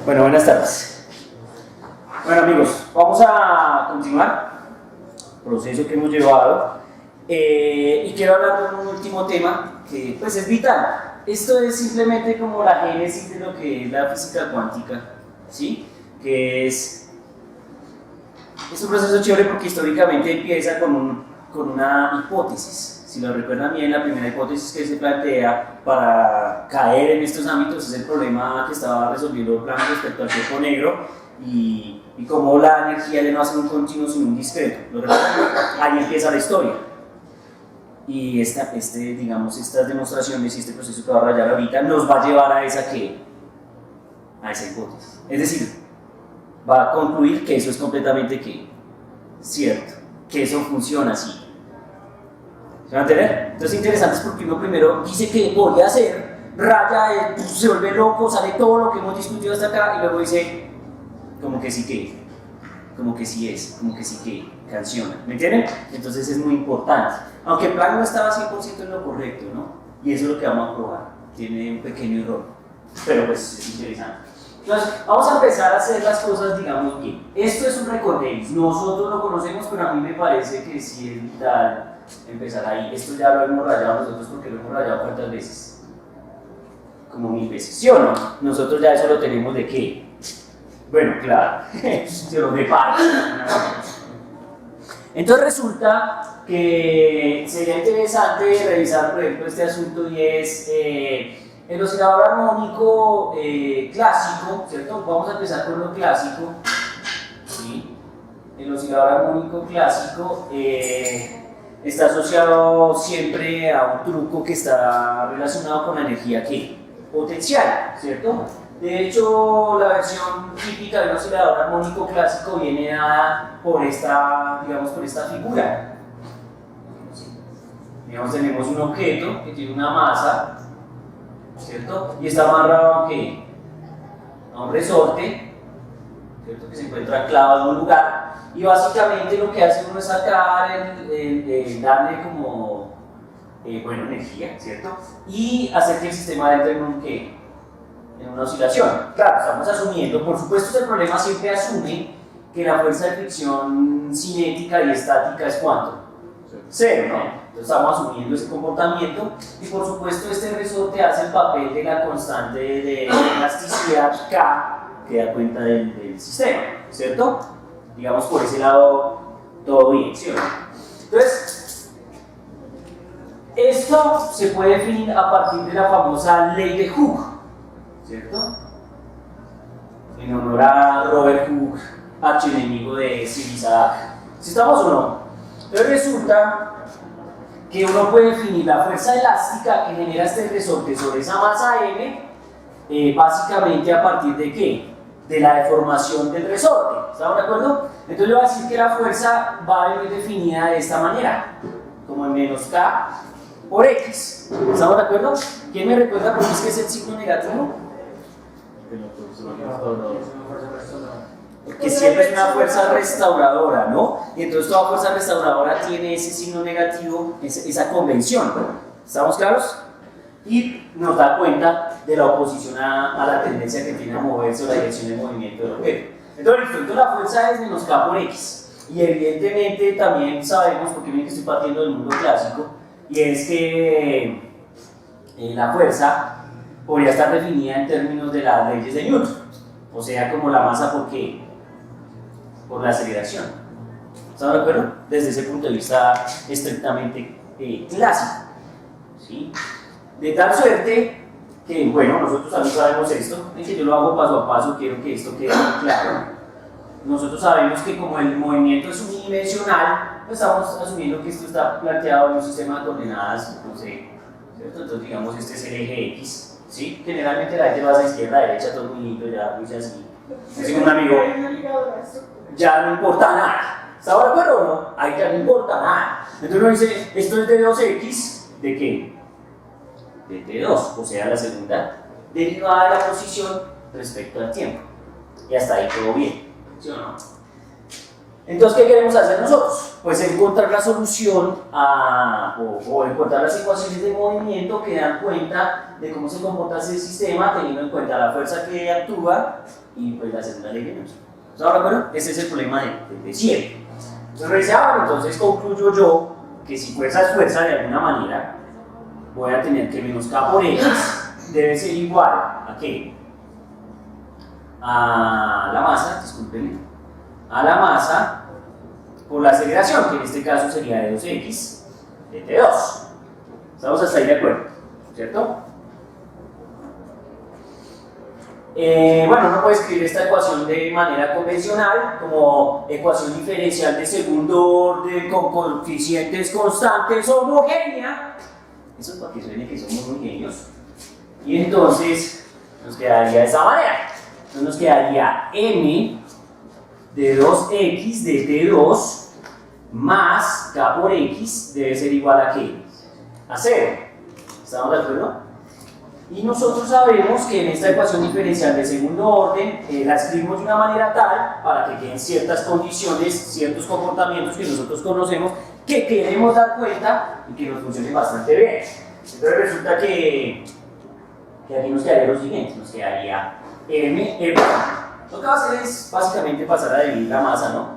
Bueno, buenas tardes. Bueno amigos, vamos a continuar el proceso que hemos llevado y quiero hablar de un último tema que pues es vital. Esto es simplemente como la génesis de lo que es la física cuántica, ¿sí? Que es un proceso chévere porque históricamente empieza con una hipótesis. Si lo recuerdan bien, la primera hipótesis que se plantea para caer en estos ámbitos es el problema que estaba resolviendo Planck respecto al cuerpo negro y cómo la energía ya no hace un continuo sino un discreto. ¿Lo recuerdan? Ahí empieza la historia. Y estas demostraciones y este proceso que va a rayar ahorita nos va a llevar a esa hipótesis. Es decir, va a concluir que eso es completamente cierto, que eso funciona así. ¿Se van a entender? Entonces es interesante porque uno primero dice que podría ser, raya, se vuelve loco, sale todo lo que hemos discutido hasta acá y luego dice como que sí que, como que sí es, como que sí que canciona. ¿Me entienden? Entonces es muy importante. Aunque Planck no estaba 100% en lo correcto, ¿no? Y eso es lo que vamos a probar. Tiene un pequeño error, pero pues es interesante. Entonces, vamos a empezar a hacer las cosas, digamos, bien. Esto es un recorderis. Nosotros lo conocemos, pero a mí me parece que sí es vital empezar ahí. Esto ya lo hemos rayado nosotros porque lo hemos rayado ¿cuántas veces? Como 1000 veces, ¿sí o no? Nosotros ya eso lo tenemos ¿de qué? Bueno, claro, de parte. Entonces resulta que sería interesante revisar, por ejemplo, este asunto y es el oscilador armónico clásico, ¿cierto? Vamos a empezar con lo clásico, ¿sí? El oscilador armónico clásico está asociado siempre a un truco que está relacionado con la energía potencial, ¿cierto? De hecho, la versión típica del oscilador armónico clásico viene dada por esta figura. Digamos, tenemos un objeto que tiene una masa, ¿cierto? Y está amarrado a un resorte, ¿cierto? Que se encuentra clavado en un lugar. Y básicamente lo que hace uno es sacar, darle como, energía, ¿cierto? Y hacer que el sistema entre en una oscilación. Claro, estamos asumiendo, por supuesto el problema siempre asume que la fuerza de fricción cinética y estática es ¿cuánto? Cero, ¿no? Entonces estamos asumiendo ese comportamiento y por supuesto este resorte hace el papel de la constante de elasticidad K que da cuenta del sistema, ¿cierto? Digamos por ese lado todo bien, ¿sí o no? Entonces, esto se puede definir a partir de la famosa ley de Hooke, ¿cierto? En honor a Robert Hooke, archienemigo de Sir Isaac. ¿Sí estamos o no? Entonces resulta que uno puede definir la fuerza elástica que genera este resorte sobre esa masa M, básicamente a partir de ¿qué? De la deformación del resorte. ¿Estamos de acuerdo? Entonces yo voy a decir que la fuerza va a venir definida de esta manera, como en menos K por X. ¿Estamos de acuerdo? ¿Quién me recuerda por qué es que es el signo negativo? Porque siempre es una fuerza restauradora, ¿no? Y entonces toda fuerza restauradora tiene ese signo negativo, esa convención. ¿Estamos claros? Y nos da cuenta de la oposición a la tendencia que tiene a moverse o la dirección de movimiento del objeto. Entonces la fuerza es menos K por X. Y evidentemente también sabemos, porque bien que estoy partiendo del mundo clásico, y es que la fuerza podría estar definida en términos de las leyes de Newton. O sea, como la masa por qué? Por la aceleración. ¿Estamos de acuerdo? Desde ese punto de vista estrictamente clásico. ¿Sí? De tal suerte que, bueno, nosotros también sabemos esto, es que yo lo hago paso a paso, quiero que esto quede muy claro. Nosotros sabemos que como el movimiento es unidimensional, pues estamos asumiendo que esto está planteado en un sistema de coordenadas, no sé, ¿cierto? Entonces digamos este es el eje X, ¿sí? Generalmente la gente va hacia izquierda, derecha, todo muy lindo, ya dice así. Dice un amigo, ya no importa nada. ¿Estamos de acuerdo o no? Ahí ya no importa nada. Entonces uno dice, esto es de 2x, ¿de qué? De T2, o sea, la segunda derivada de la posición respecto al tiempo. Y hasta ahí todo bien, ¿sí o no? Entonces, ¿qué queremos hacer nosotros? Pues encontrar la solución o encontrar las ecuaciones de movimiento que dan cuenta de cómo se comporta ese sistema, teniendo en cuenta la fuerza que actúa y pues la segunda ley de Newton. ¿Estamos de acuerdo? Ese es el problema de siempre. Entonces, entonces concluyo yo que si fuerza es fuerza de alguna manera, voy a tener que menos K por X debe ser igual a ¿qué? A la masa, disculpen, a la masa por la aceleración, que en este caso sería de 2x de T2. Estamos hasta ahí de acuerdo, ¿cierto? Bueno, uno puede escribir esta ecuación de manera convencional como ecuación diferencial de segundo orden con coeficientes constantes homogénea. Eso es para que suene que somos muy genios. Y entonces nos quedaría de esa manera. Entonces nos quedaría m de 2x de T2 más K por X debe ser igual a ¿qué? A 0. ¿Estamos de acuerdo? Y nosotros sabemos que en esta ecuación diferencial de segundo orden la escribimos de una manera tal para que queden ciertas condiciones, ciertos comportamientos que nosotros conocemos que queremos dar cuenta y que nos funcionen bastante bien. Entonces resulta que aquí nos quedaría lo siguiente, nos quedaría m. Lo que va a hacer es básicamente pasar a dividir la masa, ¿no?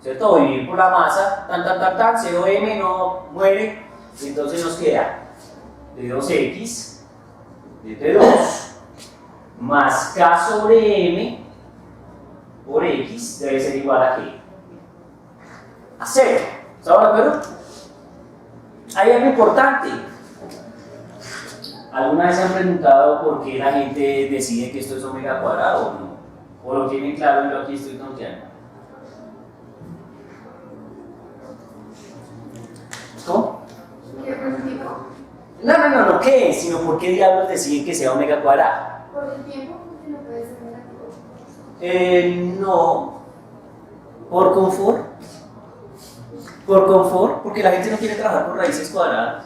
¿Cierto? Dividir por la masa, 0m no muere, y entonces nos queda de 2x de T2 más K sobre M por X debe ser igual a ¿qué? A 0. ¿Estamos de acuerdo? Hay algo importante. ¿Alguna vez se han preguntado por qué la gente decide que esto es omega cuadrado o no? ¿O lo tienen claro y yo aquí estoy tonteando? ¿Cómo? ¿Qué por el tiempo? No, ¿qué es? Sino por qué diablos deciden que sea omega cuadrado. Por el tiempo, porque no puede ser negativo. No. ¿Por confort? Por confort, porque la gente no quiere trabajar con raíces cuadradas.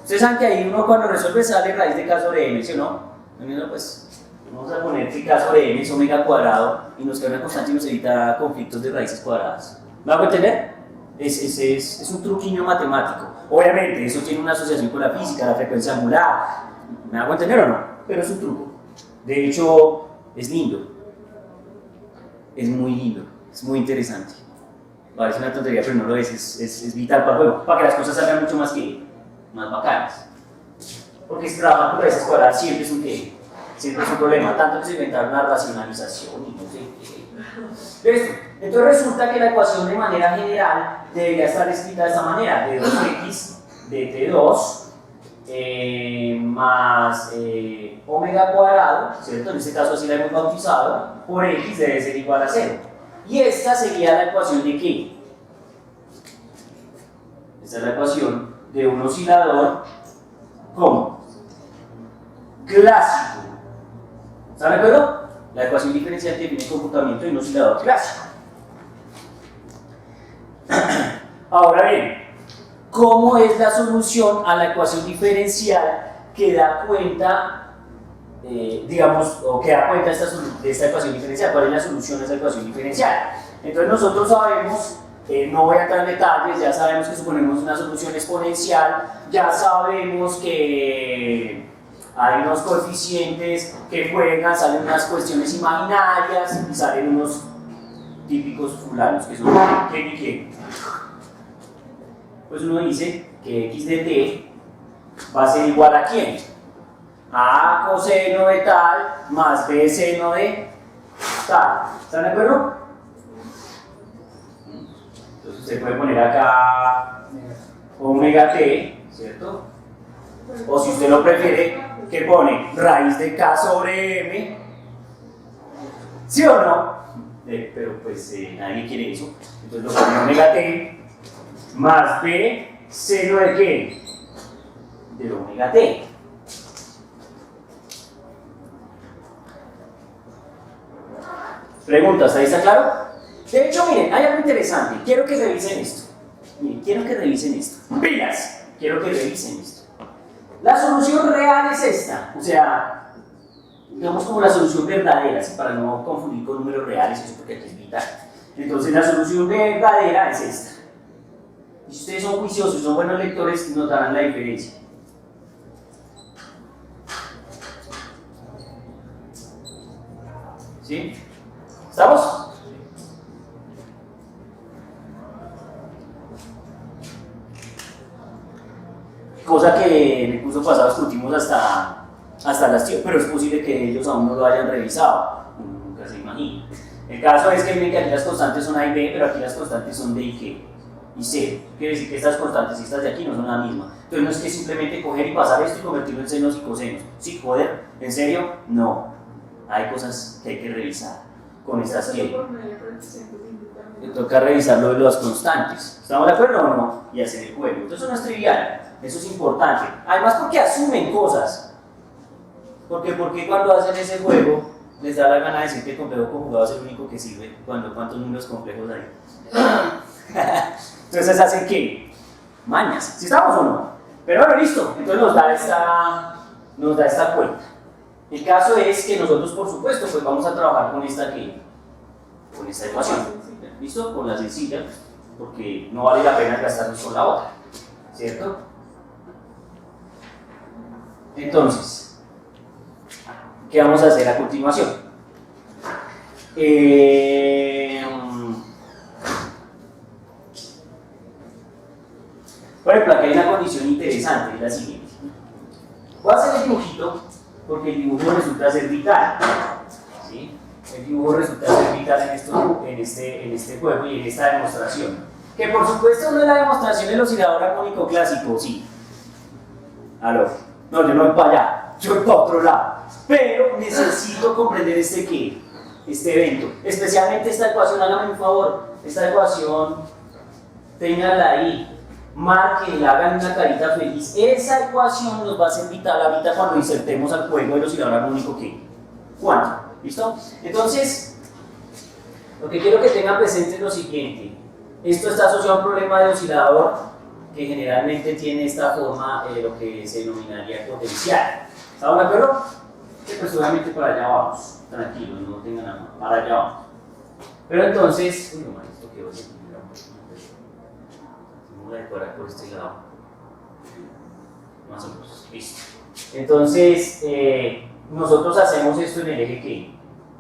Ustedes saben que ahí uno cuando resuelve sale raíz de K sobre M, ¿sí o no? Entonces, pues, vamos a poner que K sobre M es omega cuadrado y nos queda una constante y nos evita conflictos de raíces cuadradas. ¿Me hago entender? Es un truquillo matemático. Obviamente, eso tiene una asociación con la física, la frecuencia angular. ¿Me hago entender o no? Pero es un truco. De hecho, es lindo. Es muy lindo. Es muy interesante. Parece una tontería, pero no lo es. Es vital para el juego, para que las cosas salgan mucho más bacanas. Porque si trabajar con raíces cuadradas siempre es un qué. Siempre es un problema. Tanto que se inventaron una racionalización y no sé qué. ¿Listo? Entonces resulta que la ecuación de manera general debería estar escrita de esta manera, de 2x de T2 más omega cuadrado, ¿cierto? En este caso así la hemos bautizado, por x debe ser igual a 0. Y esta sería la ecuación de ¿qué? Esta es la ecuación de un oscilador ¿cómo? Clásico. ¿Están de acuerdo? La ecuación diferencial define el comportamiento de un oscilador clásico. Ahora bien, ¿cómo es la solución a la ecuación diferencial que da cuenta, digamos, o que da cuenta de esta ecuación diferencial? ¿Cuál es la solución a esa ecuación diferencial? Entonces nosotros sabemos, no voy a entrar en detalles, ya sabemos que suponemos una solución exponencial, ya sabemos que hay unos coeficientes que juegan, salen unas cuestiones imaginarias y salen unos típicos fulanos que son ¿quién y quién? Pues uno dice que x de t va a ser igual a ¿quién? A coseno de tal más b seno de tal. ¿Están de acuerdo? Entonces usted puede poner acá omega t, ¿cierto? O si usted lo prefiere, ¿qué pone? Raíz de k sobre m. ¿Sí o no? Pero pues nadie quiere eso. Entonces lo pone omega t más b seno de qué? De omega t. ¿Preguntas? ¿Ahí está claro? De hecho, miren, hay algo interesante. Quiero que revisen esto. Miren, quiero que revisen esto. ¡Pilas! Quiero que revisen esto. La solución real es esta. O sea, digamos como la solución verdadera, ¿sí? Para no confundir con números reales, eso porque aquí es vital. Entonces la solución verdadera es esta. Y si ustedes son juiciosos y son buenos lectores, notarán la diferencia. ¿Sí? ¿Estamos? Cosa que en el curso pasado discutimos hasta las tías, pero es posible que ellos aún no lo hayan revisado, nunca se imagina. El caso es que miren que aquí las constantes son A y B, pero aquí las constantes son D y G y C. Quiere decir que estas constantes y estas de aquí no son la misma. Entonces no es que simplemente coger y pasar esto y convertirlo en senos y cosenos. Sí, joder, ¿en serio? No. Hay cosas que hay que revisar con estas que toca revisar lo de las constantes. ¿Estamos de acuerdo o no? Y hacer el juego. Entonces eso no es trivial, eso es importante. Además porque asumen cosas. Porque cuando hacen ese juego les da la gana de decir que el complejo conjugado es el único que sirve cuando cuántos números complejos hay. Entonces hacen ¿qué? Mañas. ¿Sí estamos o no? Pero bueno, listo. Entonces nos da esta cuenta. El caso es que nosotros, por supuesto, pues vamos a trabajar con esta ecuación. ¿Listo? Con la sencilla, porque no vale la pena gastarnos con la otra. ¿Cierto? Entonces, ¿qué vamos a hacer a continuación? Por ejemplo, aquí hay una condición interesante, es la siguiente. Voy a hacer el dibujito porque el dibujo resulta ser vital. ¿Sí? El dibujo resulta ser vital en este juego y en esta demostración. Que por supuesto no es la demostración del oscilador armónico clásico, sí. ¿Aló? No, yo no voy para allá, yo voy para otro lado. Pero necesito comprender este evento. Especialmente esta ecuación, háganme un favor, esta ecuación, ténganla ahí. Marquen, hagan una carita feliz. Esa ecuación nos va a ser vital ahorita cuando insertemos al juego del oscilador armónico cuántico. ¿Listo? Entonces, lo que quiero que tengan presente es lo siguiente. Esto está asociado a un problema de oscilador que generalmente tiene esta forma de lo que se denominaría potencial. ¿Estamos de acuerdo? Pues obviamente para allá vamos. Tranquilos, no tengan nada, para allá vamos. Pero entonces, uy, no, esto quedó así. Voy a decorar por este lado. Más o menos. Listo. Entonces, nosotros hacemos esto en el eje ¿qué?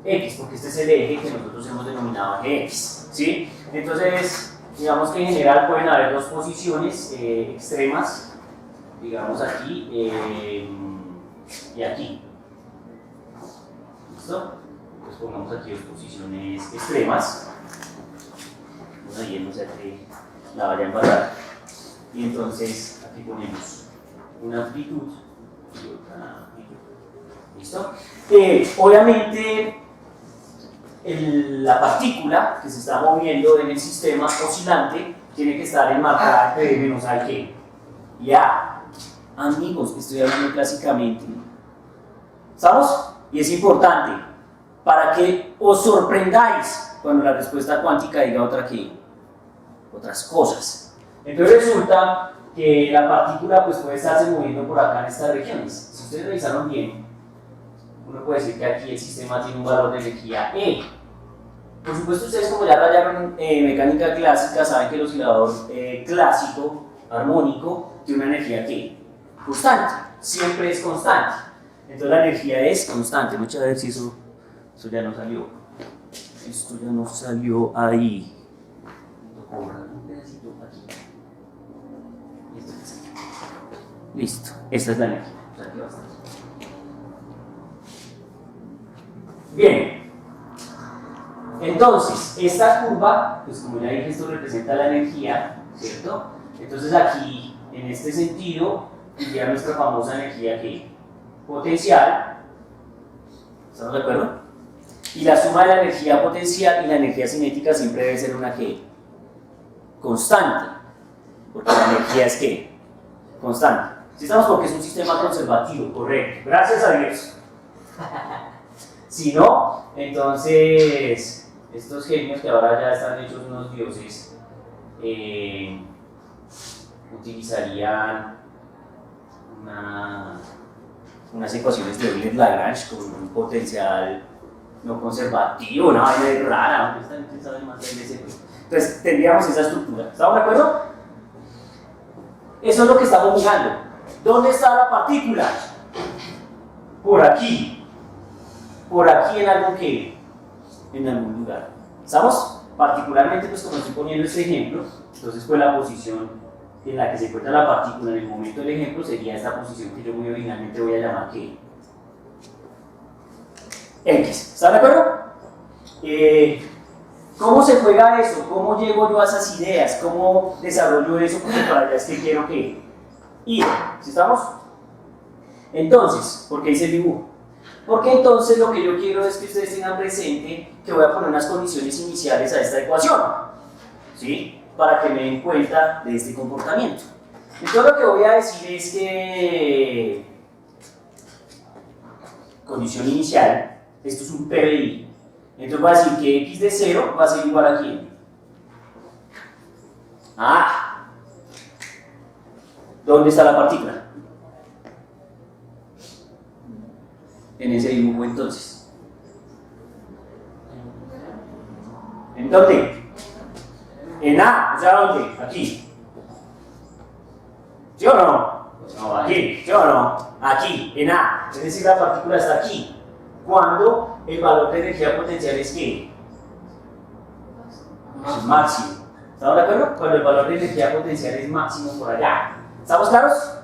X, porque este es el eje que nosotros hemos denominado eje X. ¿Sí? Entonces, digamos que en general pueden haber dos posiciones extremas, digamos aquí y aquí. ¿Listo? Entonces pongamos aquí dos posiciones extremas. Vamos a irnos a que la vaya a embarrar. Y entonces aquí ponemos una amplitud y otra amplitud. ¿Listo? Obviamente la partícula que se está moviendo en el sistema oscilante tiene que estar enmarcada entre menos A y G. Ya, amigos, estoy hablando clásicamente. ¿Estamos? Y es importante para que os sorprendáis cuando la respuesta cuántica diga otras cosas. Entonces resulta que la partícula pues, puede estarse moviendo por acá en estas regiones. Si ustedes revisaron bien, uno puede decir que aquí el sistema tiene un valor de energía E. Por supuesto, ustedes como ya rayaron mecánica clásica, saben que el oscilador clásico, armónico, tiene una energía ¿qué? Constante, siempre es constante. Entonces la energía es constante. Muchas veces si eso ya no salió. Esto ya no salió ahí. Un pedacito aquí. Listo, esta es la energía. Aquí va a estar. Bien, entonces esta curva, pues como ya dije, esto representa la energía, ¿cierto? Entonces aquí, en este sentido, iría nuestra famosa energía ¿qué? Potencial. ¿Estamos de acuerdo? Y la suma de la energía potencial y la energía cinética siempre debe ser una ¿qué? Constante, porque la energía es ¿qué? Constante. Si estamos porque es un sistema conservativo, correcto. Gracias a Dios. Si no, entonces estos genios que ahora ya están hechos unos dioses utilizarían unas ecuaciones de Euler-Lagrange con un potencial no conservativo, una vaina rara. ¿Dónde está? ¿Quién sabe más? Entonces tendríamos esa estructura. ¿Estamos de acuerdo? Eso es lo que estamos mirando. ¿Dónde está la partícula? Por aquí. Por aquí en algo que, en algún lugar. ¿Estamos? Particularmente, pues como estoy poniendo este ejemplo, entonces pues la posición en la que se encuentra la partícula en el momento del ejemplo sería esta posición que yo muy originalmente voy a llamar que X. ¿Están de acuerdo? ¿Cómo se juega eso? ¿Cómo llego yo a esas ideas? ¿Cómo desarrollo eso? Porque para allá es que quiero que ir. ¿Sí estamos? Entonces, ¿por qué hice el dibujo? Porque entonces lo que yo quiero es que ustedes tengan presente que voy a poner unas condiciones iniciales a esta ecuación, ¿sí? Para que me den cuenta de este comportamiento. Entonces lo que voy a decir es que condición inicial, esto es un PBI, entonces va a decir que x de 0 va a ser igual a ¿quién? Ah, ¿dónde está la partícula? En ese dibujo entonces. ¿En dónde? En A, o sea, ¿dónde? Aquí. ¿Sí o no? No, aquí, ¿sí o no? Aquí, en A. Es decir, la partícula está aquí. Cuando el valor de energía potencial es ¿qué? Es máximo. ¿Estamos de acuerdo? Cuando el valor de energía potencial es máximo por allá. ¿Estamos claros?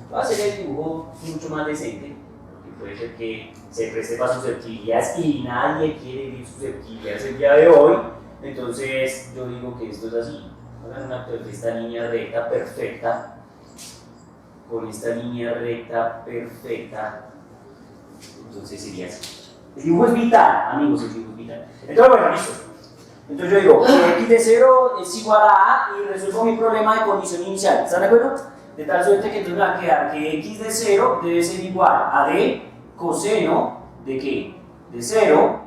Voy a hacer el dibujo mucho más decente. Puede ser que se preste para susceptibilidades y nadie quiere ir susceptibilidades el día de hoy, entonces yo digo que esto es así. Hagan esta línea recta perfecta, con esta línea recta perfecta, entonces sería así. El dibujo es vital, amigos, el dibujo es vital. Entonces, bueno, listo. Entonces yo digo, x de 0 es igual a A y resuelvo mi problema de condición inicial. ¿Están de acuerdo? De tal suerte que entonces me va a quedar que x de 0 debe ser igual a D coseno de ¿qué? De 0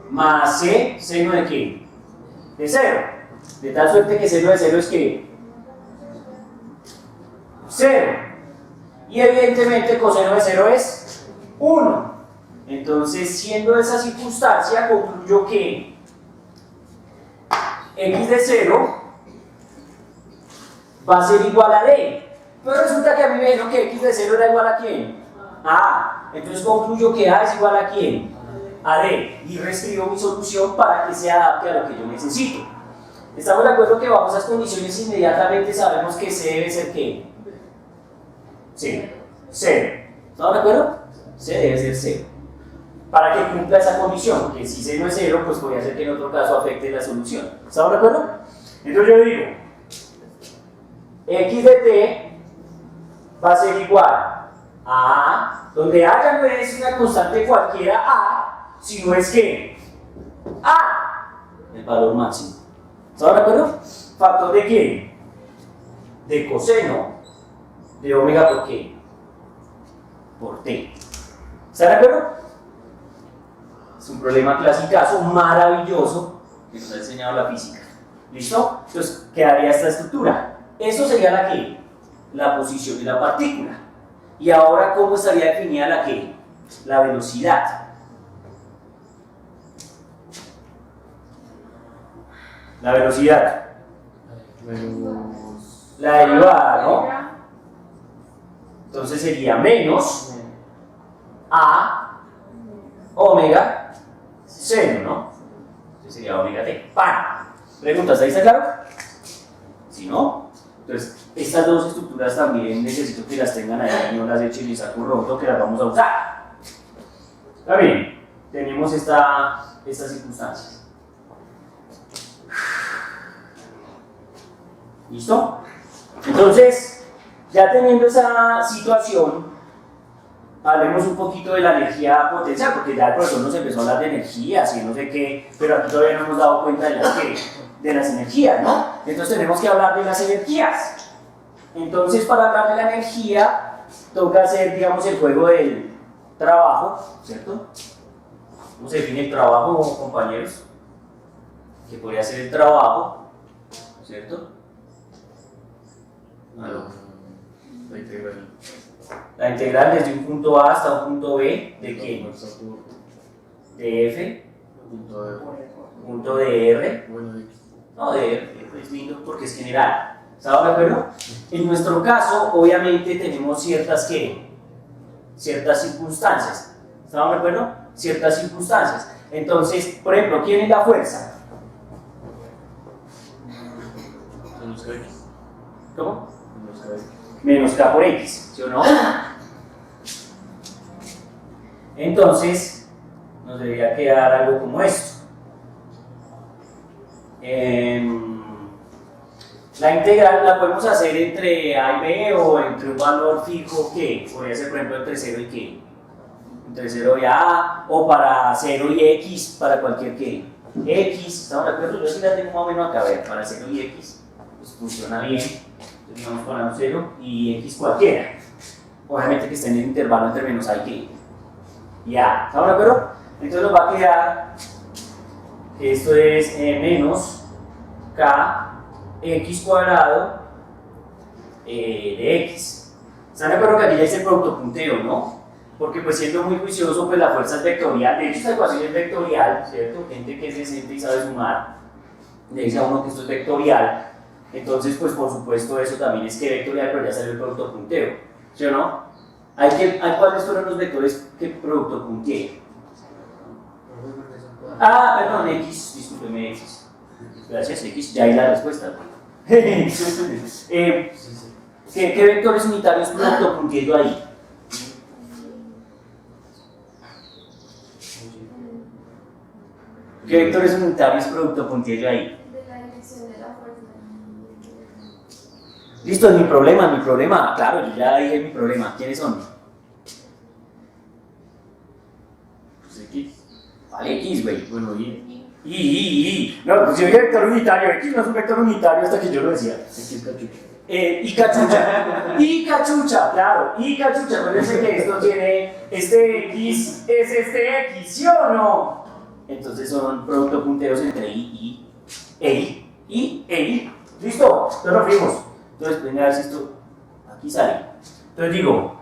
más C seno de ¿qué? De 0. De tal suerte que seno de 0 es ¿qué? 0. Y evidentemente coseno de 0 es 1. Entonces, siendo esa circunstancia, concluyo que x de 0 va a ser igual a D. Pero resulta que a mí me dijeron que x de 0 era igual a ¿quién? A. Entonces concluyo que A es igual a ¿quién? A D. Y reescribo mi solución para que se adapte a lo que yo necesito. ¿Estamos de acuerdo que bajo esas condiciones inmediatamente sabemos que C debe ser ¿qué? 0. 0. ¿Estamos de acuerdo? C debe ser 0. Para que cumpla esa condición, porque si C no es 0, pues podría ser que en otro caso afecte la solución. ¿Estamos de acuerdo? Entonces yo digo, x de t va a ser igual a, donde A ya no es una constante cualquiera A, sino es que A, el valor máximo. ¿Estamos de acuerdo? ¿Factor de qué? De coseno de omega por qué? Por t. ¿Están de acuerdo? Es un problema clasicazo maravilloso que nos ha enseñado la física. ¿Listo? Entonces quedaría esta estructura. Eso sería la que, la posición de la partícula. Y ahora, ¿cómo estaría definida la que? La velocidad. La velocidad. La derivada, ¿no? Entonces sería menos a omega seno, ¿no? Entonces sería omega t. ¡Pam! ¿Preguntas? ¿Ahí está claro? Si no, entonces estas dos estructuras también necesito que las tengan ahí, no las echen y saco roto, que las vamos a usar. Está bien, tenemos estas circunstancias. ¿Listo? Entonces, ya teniendo esa situación, hablemos un poquito de la energía potencial, porque ya el profesor nos empezó a hablar de energías y no sé qué, pero aquí todavía no hemos dado cuenta de las energías, ¿no? Entonces tenemos que hablar de las energías. Entonces, para hablar de la energía, toca hacer, digamos, el juego del trabajo, ¿cierto? ¿Cómo se define el trabajo, compañeros? Que podría ser el trabajo, ¿cierto? La integral. La integral desde un punto A hasta un punto B, ¿de qué? De F Punto de. punto de R, Bueno, de X. no de R, es lindo porque es general. ¿Estamos de acuerdo? En nuestro caso, obviamente, tenemos ciertas circunstancias. ¿Estamos de acuerdo? Ciertas circunstancias. Entonces, por ejemplo, ¿quién es la fuerza? Menos que X. ¿Cómo? Menos que X. Menos K por X, ¿sí o no? Entonces, nos debería quedar algo como esto. La integral la podemos hacer entre A y B o entre un valor fijo que podría ser, por ejemplo, entre 0 y qué. Entre 0 y A, o para 0 y X, para cualquier que. X, ¿estamos de acuerdo? Yo sí la tengo más o menos acá, a ver, para 0 y X, pues funciona bien. Entonces vamos a poner un 0 y X cualquiera. Obviamente que esté en el intervalo entre menos A y qué. Y A, ¿estamos de acuerdo? Entonces nos va a quedar que esto es menos K X cuadrado de X. ¿Están de acuerdo que aquí ya es el producto puntero, no? Porque pues siendo muy juicioso, pues la fuerza es vectorial. De hecho, esta ecuación es vectorial, ¿cierto? Gente que es decente y sabe sumar, le dice a uno que esto es vectorial. Entonces, pues por supuesto eso también es que vectorial, pero ya salió el producto puntero, ¿sí o no? ¿Hay cuáles fueron los vectores que producto puntea? Ah, perdón, X, discúlpeme, X. Gracias, X, ya hay la respuesta. ¿Qué vectores unitarios producto puntea yo ahí? ¿Qué vectores unitarios producto puntea yo ahí? De la dirección de la fuerza. Listo, es mi problema. Claro, yo ya dije mi problema. ¿Quiénes son? Pues X. Vale, X, güey. Bueno, Y. No, pues yo dije vector unitario. X no es un vector unitario hasta que yo lo decía. X cachucha. Y cachucha. Y cachucha, claro. Y cachucha. Acuérdense que esto tiene este X, es este X, ¿sí o no? Entonces son producto punteros entre I y I. ¿Listo? Entonces lo fuimos. Entonces, venga a ver si esto aquí sale. Entonces digo,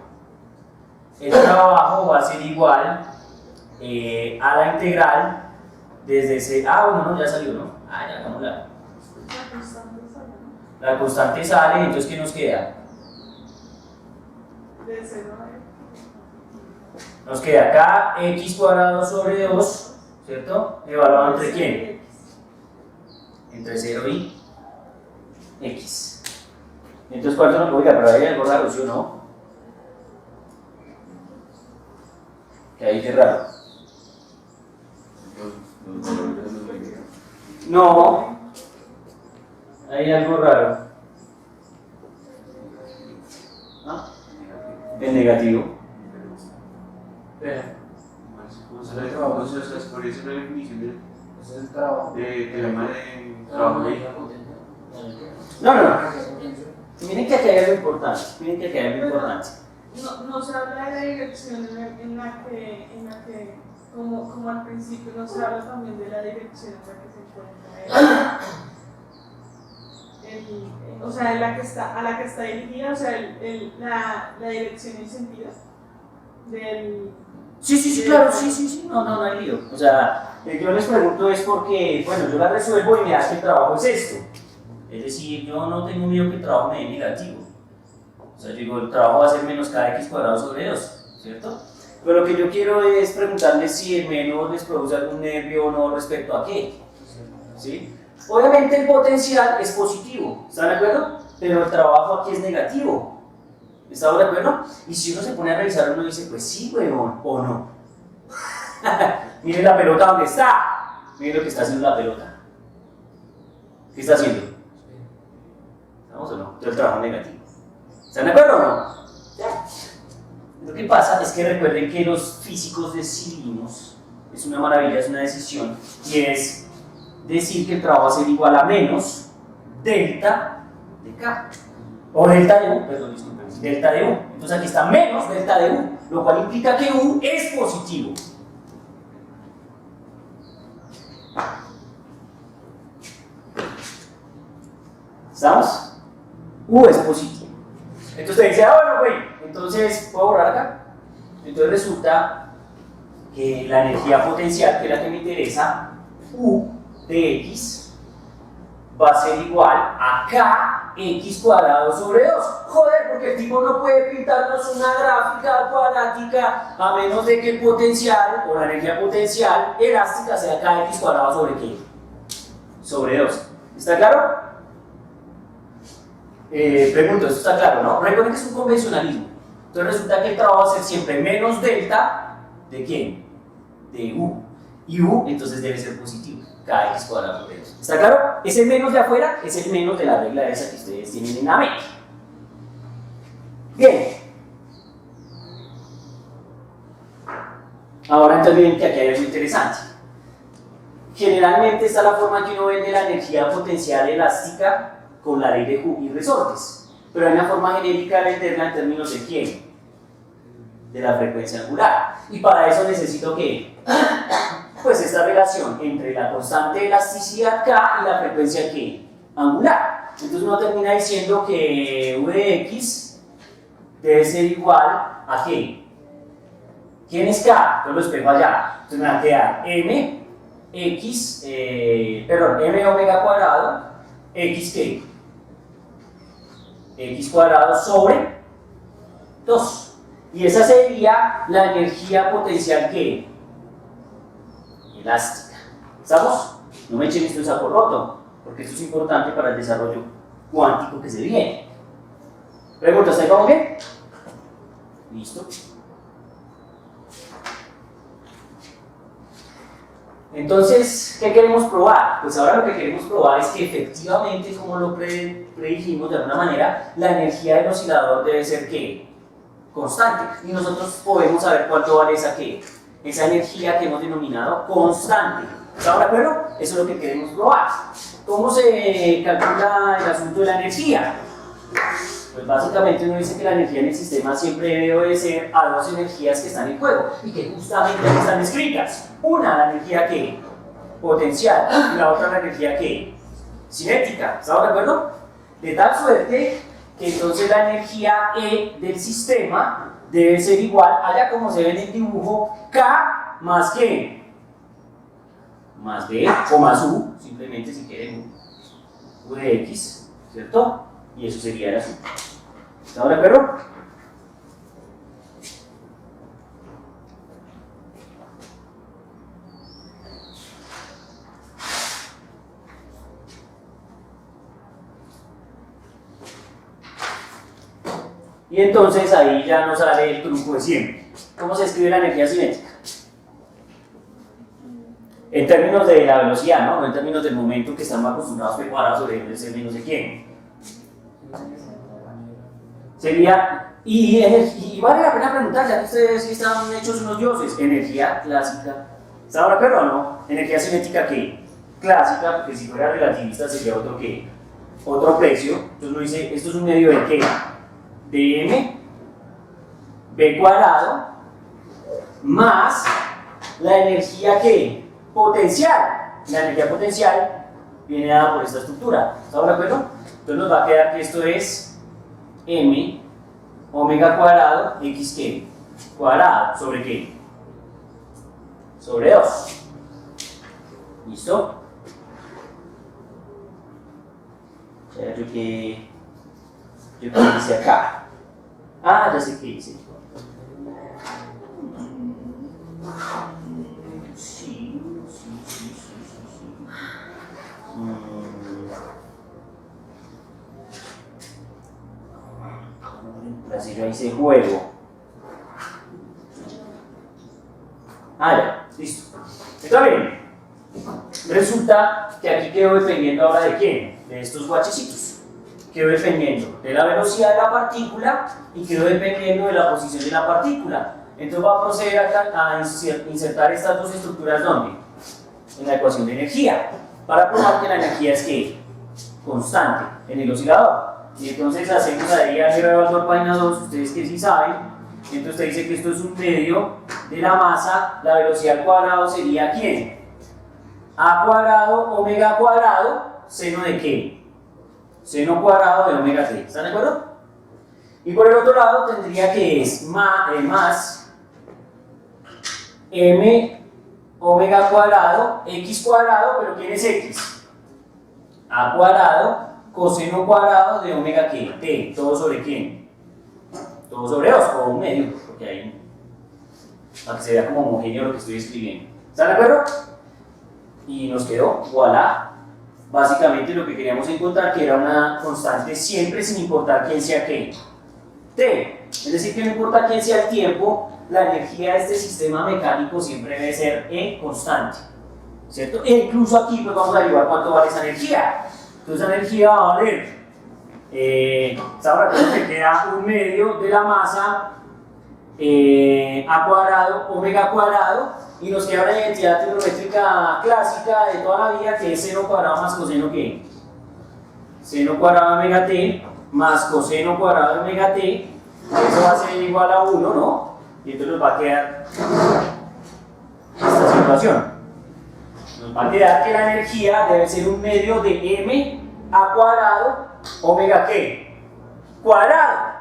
el trabajo va a ser igual a la integral desde ese. Ah, bueno, no, ya salió, ¿no? Ah, ya, vamos a la constante sale, entonces ¿qué nos queda? De 0 a Nos queda acá x cuadrado sobre 2, ¿cierto? ¿Evaluado entre quién? Entre 0 y x. Entonces, ¿cuál son los? Oiga, pero hay algo raro, ¿sí o no? Que hay que raro. Los valores de la integral. No, hay algo raro. ¿Ah? El negativo. Entonces, el trabajo, entonces, por eso la definición de Ese es el trabajo. teorema de trabajo de. No. Miren que aquí hay algo importante. No se habla de la dirección en la que como al principio, no se habla también de la dirección en la que se encuentra o sea, en la que está, a la que está dirigida, o sea, la dirección y el sentido del. Sí, claro, sí, no hay lío. O sea, yo les pregunto es porque, bueno, yo la resuelvo y me da que el trabajo es esto. Es decir, yo no tengo miedo que el trabajo me dé negativo. O sea, yo digo, el trabajo va a ser menos kx cuadrado sobre 2, ¿cierto? Pero lo que yo quiero es preguntarles si el menos les produce algún nervio o no respecto a qué. ¿Sí? Obviamente el potencial es positivo, ¿están de acuerdo? Pero el trabajo aquí es negativo. ¿Estamos de acuerdo? Y si uno se pone a revisar, uno dice, pues sí, huevón, o no. Miren la pelota donde está. Miren lo que está haciendo la pelota. ¿Qué está haciendo? ¿Estamos o no? Entonces el trabajo es negativo. ¿Están de acuerdo o no? Ya. Lo que pasa es que recuerden que los físicos decidimos, es una maravilla, es una decisión, y es decir que el trabajo va a ser igual a menos delta de K. O delta de U, perdón, disculpen, delta de U. Entonces aquí está menos delta de U, lo cual implica que U es positivo. ¿Estamos? U es positivo. Entonces te dice, bueno, güey, entonces, ¿puedo borrar acá? Entonces resulta que la energía potencial, que es la que me interesa, U de X, va a ser igual a KX cuadrado sobre 2. Joder, porque el tipo no puede pintarnos una gráfica cuadrática a menos de que el potencial o la energía potencial elástica sea KX cuadrado sobre qué? Sobre 2. ¿Está claro? Pregunto, ¿esto está claro, no? Recuerden que es un convencionalismo. Entonces resulta que el trabajo va a ser siempre menos delta ¿de quién? De U. Y U entonces debe ser positivo. KX cuadrado sobre 2. ¿Está claro? Ese menos de afuera es el menos de la regla esa que ustedes tienen en la mente. Bien. Ahora entonces miren que aquí hay algo interesante. Generalmente esta es la forma que uno ve de la energía potencial elástica con la ley de Hooke y resortes. Pero hay una forma genérica de venderla en términos de quién? De la frecuencia angular. Y para eso necesito que pues esta relación entre la constante de elasticidad K y la frecuencia ¿qué? Angular. Entonces uno termina diciendo que V de X debe ser igual a ¿qué? ¿Quién es K? Yo lo espejo allá. Entonces me va a quedar M omega cuadrado X ¿qué? X cuadrado sobre 2. Y esa sería la energía potencial ¿qué? Elástica. ¿Estamos? No me echen esto en saco roto, porque esto es importante para el desarrollo cuántico que se viene. ¿Preguntas? ¿Ahí vamos bien? ¿Listo? Entonces, ¿qué queremos probar? Pues ahora lo que queremos probar es que efectivamente, como lo predijimos de alguna manera, la energía del oscilador debe ser ¿qué? Constante. Y nosotros podemos saber cuánto vale esa ¿qué? Esa energía que hemos denominado constante. ¿Está de acuerdo? Eso es lo que queremos probar. ¿Cómo se calcula el asunto de la energía? Pues básicamente uno dice que la energía en el sistema siempre debe obedecer a dos energías que están en juego y que justamente están descritas. Una, la energía ¿qué? Potencial, y la otra, la energía ¿qué? Cinética. ¿Estamos de acuerdo? De tal suerte que entonces la energía E del sistema debe ser igual, allá como se ve en el dibujo, K más ¿qué? Más B o más U, simplemente si quieren U de X, ¿cierto? Y eso sería el asunto. ¿Estamos de acuerdo? Y entonces ahí ya nos sale el truco de siempre. ¿Cómo se escribe la energía cinética? En términos de la velocidad, ¿no? No en términos del momento que estamos acostumbrados a preparar sobre ese menos de quién. Sería, y vale la pena preguntar, ya que ustedes sí están hechos unos dioses, energía clásica. ¿Está de acuerdo o no? Energía cinética ¿qué? Clásica, porque si fuera relativista sería otro ¿qué? Otro precio. Entonces uno dice, esto es un medio de ¿qué? De m b cuadrado más la energía ¿qué? Potencial. La energía potencial viene dada por esta estructura. ¿Estamos de acuerdo? Entonces nos va a quedar que esto es m omega cuadrado x ¿qué? Cuadrado sobre ¿qué? Sobre 2. ¿Listo? Yo que hice acá. Ah, ya sé qué hice. Sí. Así yo hice juego. Ah, ya, listo. Está bien. Resulta que aquí quedo dependiendo ahora de quién, de estos guachecitos. Quedo dependiendo de la velocidad de la partícula y quedo dependiendo de la posición de la partícula. Entonces va a proceder a insertar estas dos estructuras ¿dónde? En la ecuación de energía, para probar que la energía es ¿qué? Constante en el oscilador. Y entonces hacemos ahí álgebra de Baldor página 2, ustedes que sí saben. Entonces usted dice que esto es un medio de la masa, la velocidad al cuadrado sería ¿quién? A cuadrado, omega cuadrado, seno de ¿qué? Seno cuadrado de omega t. ¿Están de acuerdo? Y por el otro lado tendría que es más m omega cuadrado, x cuadrado, pero ¿quién es x? A cuadrado, coseno cuadrado de omega ¿qué? T, ¿todo sobre quién? Todo sobre 2, o un medio, porque ahí, para que se vea como homogéneo lo que estoy escribiendo. ¿Están de acuerdo? Y nos quedó, voilà, básicamente lo que queríamos encontrar, que era una constante siempre sin importar quién sea qué. T, es decir, que no importa quién sea el tiempo, la energía de este sistema mecánico siempre debe ser E constante, ¿cierto? E incluso aquí pues vamos a averiguar cuánto vale esa energía. Entonces esa energía va a valer, ahora que queda un medio de la masa a cuadrado, omega cuadrado, y nos queda una identidad trigonométrica clásica de toda la vida que es seno cuadrado más coseno que seno cuadrado de omega t más coseno cuadrado de omega t, eso va a ser igual a 1, ¿no? Y entonces nos va a quedar esta situación. Nos va a quedar que la energía debe ser un medio de m a cuadrado omega ¿qué? Cuadrado.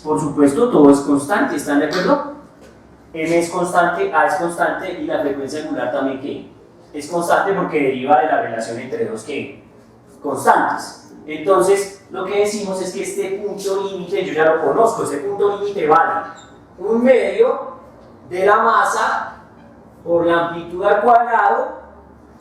Por supuesto, todo es constante, ¿están de acuerdo? M es constante, A es constante y la frecuencia angular también ¿qué? Es constante porque deriva de la relación entre dos ¿qué? Constantes. Entonces, lo que decimos es que este punto límite, yo ya lo conozco, ese punto límite vale un medio de la masa por la amplitud al cuadrado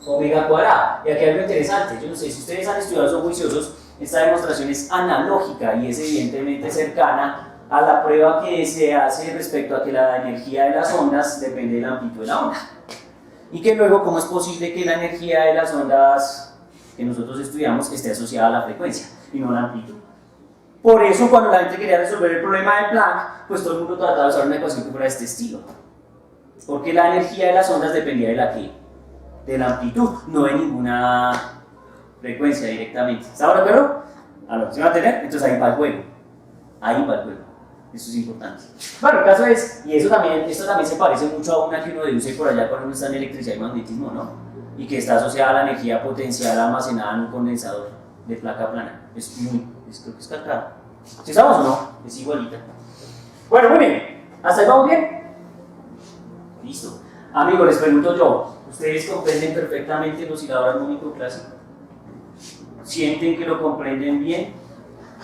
omega cuadrado. Y aquí hay algo interesante, yo no sé si ustedes han estudiado, son juiciosos, esta demostración es analógica y es evidentemente cercana a la prueba que se hace respecto a que la energía de las ondas depende de la amplitud de la onda. Y que luego, ¿cómo es posible que la energía de las ondas que nosotros estudiamos esté asociada a la frecuencia y no a la amplitud? Por eso, cuando la gente quería resolver el problema de Planck, pues todo el mundo trataba de usar una ecuación que fuera de este estilo. Porque la energía de las ondas dependía de la ¿qué? De la amplitud, no de ninguna frecuencia directamente. ¿Está de acuerdo? ¿Se va a tener? Entonces ahí va el juego. Ahí va el juego. Eso es importante. Bueno, el caso es, y esto también se parece mucho a una que uno deduce por allá cuando uno está en electricidad y magnetismo, ¿no? Y que está asociada a la energía potencial almacenada en un condensador de placa plana. Creo que es calcada. ¿Sí estamos o no? Es igualita. Bueno, muy bien. ¿Hasta ahí vamos bien? Listo. Amigos, les pregunto yo, ¿ustedes comprenden perfectamente el oscilador armónico clásico? ¿Sienten que lo comprenden bien?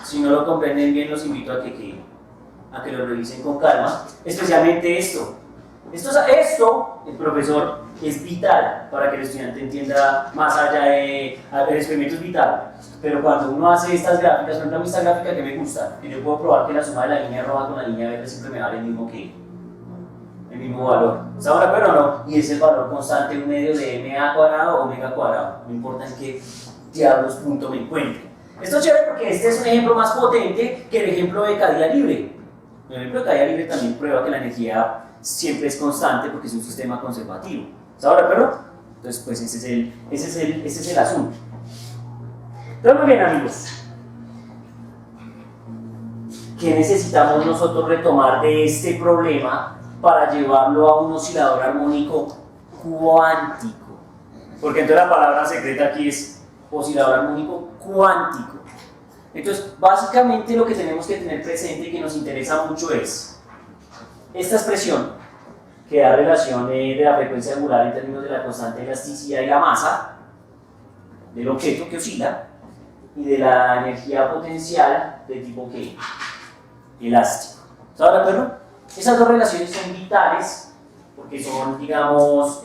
Si no lo comprenden bien, los invito a que lo revisen con calma, especialmente esto. Esto, el profesor, es vital para que el estudiante entienda más allá de... El experimento es vital, pero cuando uno hace estas gráficas, por ejemplo, esta gráfica que me gusta, que yo puedo probar que la suma de la línea roja con la línea verde siempre me da el mismo valor. ¿Está de acuerdo o no? Y es el valor constante, un medio de ma cuadrado o omega cuadrado, no importa en qué diablos punto me encuentre. Esto es chévere porque este es un ejemplo más potente que el ejemplo de caída libre. El ejemplo de caída libre también prueba que la energía siempre es constante porque es un sistema conservativo. ¿Está de acuerdo? Entonces, pues ese es el asunto. Entonces, muy bien, amigos. ¿Qué necesitamos nosotros retomar de este problema para llevarlo a un oscilador armónico cuántico? Porque entonces la palabra secreta aquí es oscilador armónico cuántico. Entonces, básicamente lo que tenemos que tener presente y que nos interesa mucho es esta expresión que da relación de la frecuencia angular en términos de la constante de elasticidad y la masa del objeto que oscila y de la energía potencial de tipo ¿qué? Elástico. ¿Está de acuerdo? Esas dos relaciones son vitales porque son, digamos,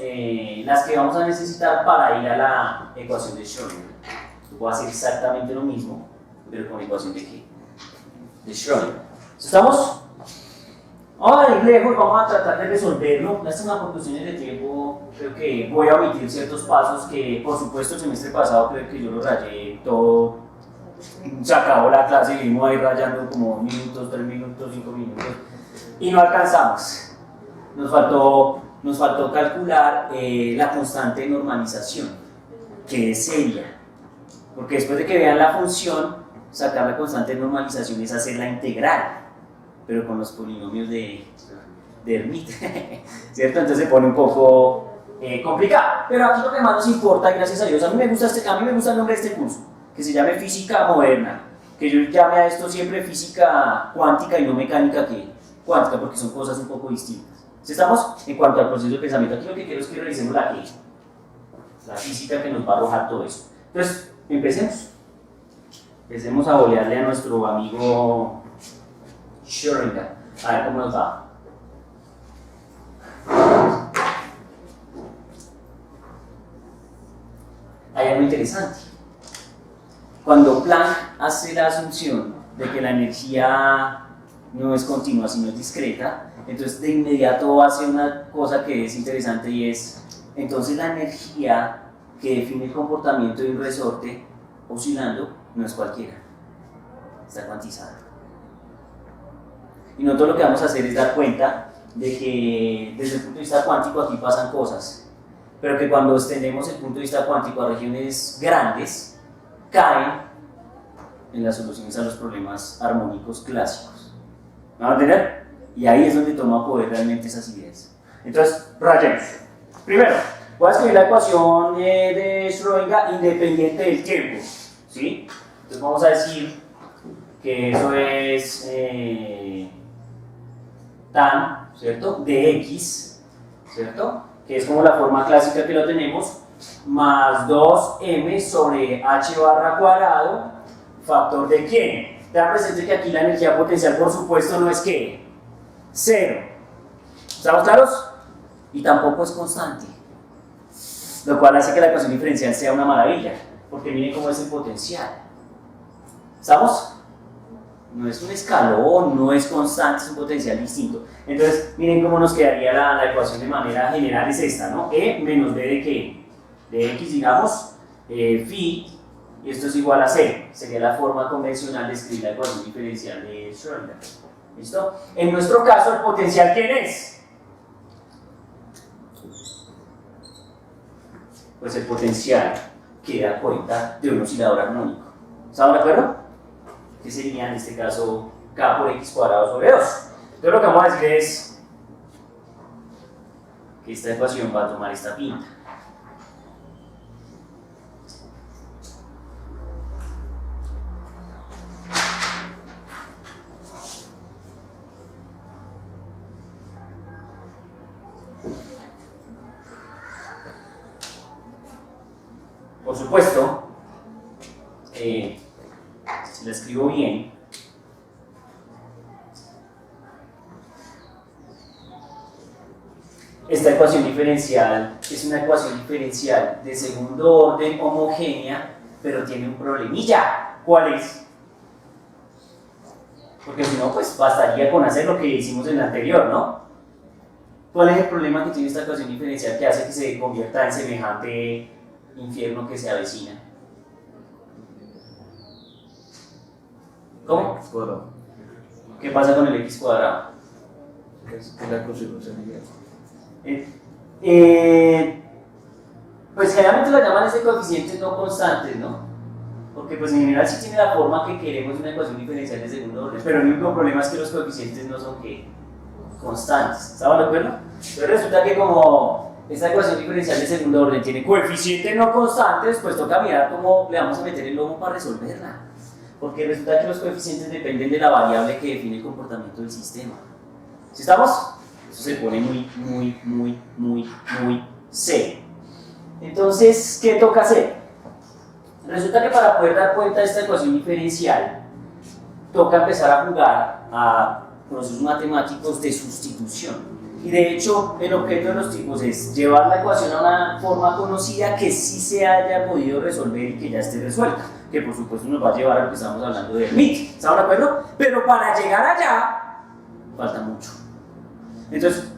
las que vamos a necesitar para ir a la ecuación de Schrödinger. Voy a hacer exactamente lo mismo, pero con ecuación de ¿qué? De Schrödinger. ¿Estamos? Vamos a ir lejos, vamos a tratar de resolverlo. Lástima por cuestiones de tiempo, creo que voy a omitir ciertos pasos que, por supuesto, el semestre pasado creo que yo lo rayé todo. Se acabó la clase y vimos ahí rayando como minutos, 3 minutos, 5 minutos y no alcanzamos. Nos faltó calcular la constante de normalización, que es seria. Porque después de que vean la función, sacar la constante de normalización es hacer la integral, pero con los polinomios de Hermite, ¿cierto? Entonces se pone un poco complicado. Pero aquí lo que más nos importa, gracias a Dios, a mí me gusta el nombre de este curso, que se llame Física Moderna, que yo llame a esto siempre Física Cuántica y no Mecánica cuántica, porque son cosas un poco distintas. ¿Sí estamos? En cuanto al proceso de pensamiento, aquí lo que quiero es que revisemos la física que nos va a arrojar todo eso. Entonces, empecemos. Empecemos a bolearle a nuestro amigo Schrödinger. A ver cómo nos va. Hay algo interesante. Cuando Planck hace la asunción de que la energía no es continua sino es discreta, entonces de inmediato hace una cosa que es interesante y es, entonces la energía que define el comportamiento de un resorte oscilando no es cualquiera, está cuantizada. Y nosotros lo que vamos a hacer es dar cuenta de que desde el punto de vista cuántico aquí pasan cosas, pero que cuando extendemos el punto de vista cuántico a regiones grandes, caen en las soluciones a los problemas armónicos clásicos. ¿Me van a entender? Y ahí es donde toma poder realmente esas ideas. Entonces, rayemos. Primero, voy a escribir la ecuación de Schrödinger independiente del tiempo. ¿Sí? Entonces vamos a decir que eso es tan, ¿cierto? De x, ¿cierto? Que es como la forma clásica que lo tenemos, más 2m sobre h barra cuadrado, factor de quién. Tengan presente que aquí la energía potencial, por supuesto, no es que 0. ¿Estamos claros? Y tampoco es constante. Lo cual hace que la ecuación diferencial sea una maravilla, porque miren cómo es el potencial. ¿Estamos? No es un escalón, no es constante, es un potencial distinto. Entonces, miren cómo nos quedaría la ecuación de manera general, es esta, ¿no? E menos b de qué? De x, digamos, phi, y esto es igual a 0. Sería la forma convencional de escribir la ecuación diferencial de Schrödinger. ¿Listo? En nuestro caso, el potencial, ¿quién es? Pues el potencial que da cuenta de un oscilador armónico. ¿Estamos de acuerdo? Que sería en este caso k por x cuadrado sobre 2. Entonces lo que vamos a decir es que esta ecuación va a tomar esta pinta. Por supuesto, si la escribo bien, esta ecuación diferencial es una ecuación diferencial de segundo orden homogénea, pero tiene un problemilla. ¿Cuál es? Porque si no, pues bastaría con hacer lo que hicimos en la anterior, ¿no? ¿Cuál es el problema que tiene esta ecuación diferencial que hace que se convierta en semejante infierno que se avecina? ¿Cómo? ¿Qué pasa con el x cuadrado? Es la consecuencia lineal. Pues generalmente lo llaman ese coeficientes no constantes, ¿no? Porque pues en general sí tiene la forma que queremos una ecuación diferencial de segundo orden, pero el único problema es que los coeficientes no son ¿qué? Constantes. ¿Estamos de acuerdo? Entonces resulta que como esta ecuación diferencial de segundo orden tiene coeficientes no constantes, pues toca mirar cómo le vamos a meter el lomo para resolverla. Porque resulta que los coeficientes dependen de la variable que define el comportamiento del sistema. ¿Sí estamos? Eso se pone muy serio. Entonces, ¿qué toca hacer? Resulta que para poder dar cuenta de esta ecuación diferencial, toca empezar a jugar a procesos matemáticos de sustitución. Y de hecho, el objeto de los tipos es llevar la ecuación a una forma conocida que sí se haya podido resolver y que ya esté resuelta. Que por supuesto nos va a llevar a lo que estamos hablando de Hermite. ¿Estamos de acuerdo? Pero para llegar allá, falta mucho. Entonces,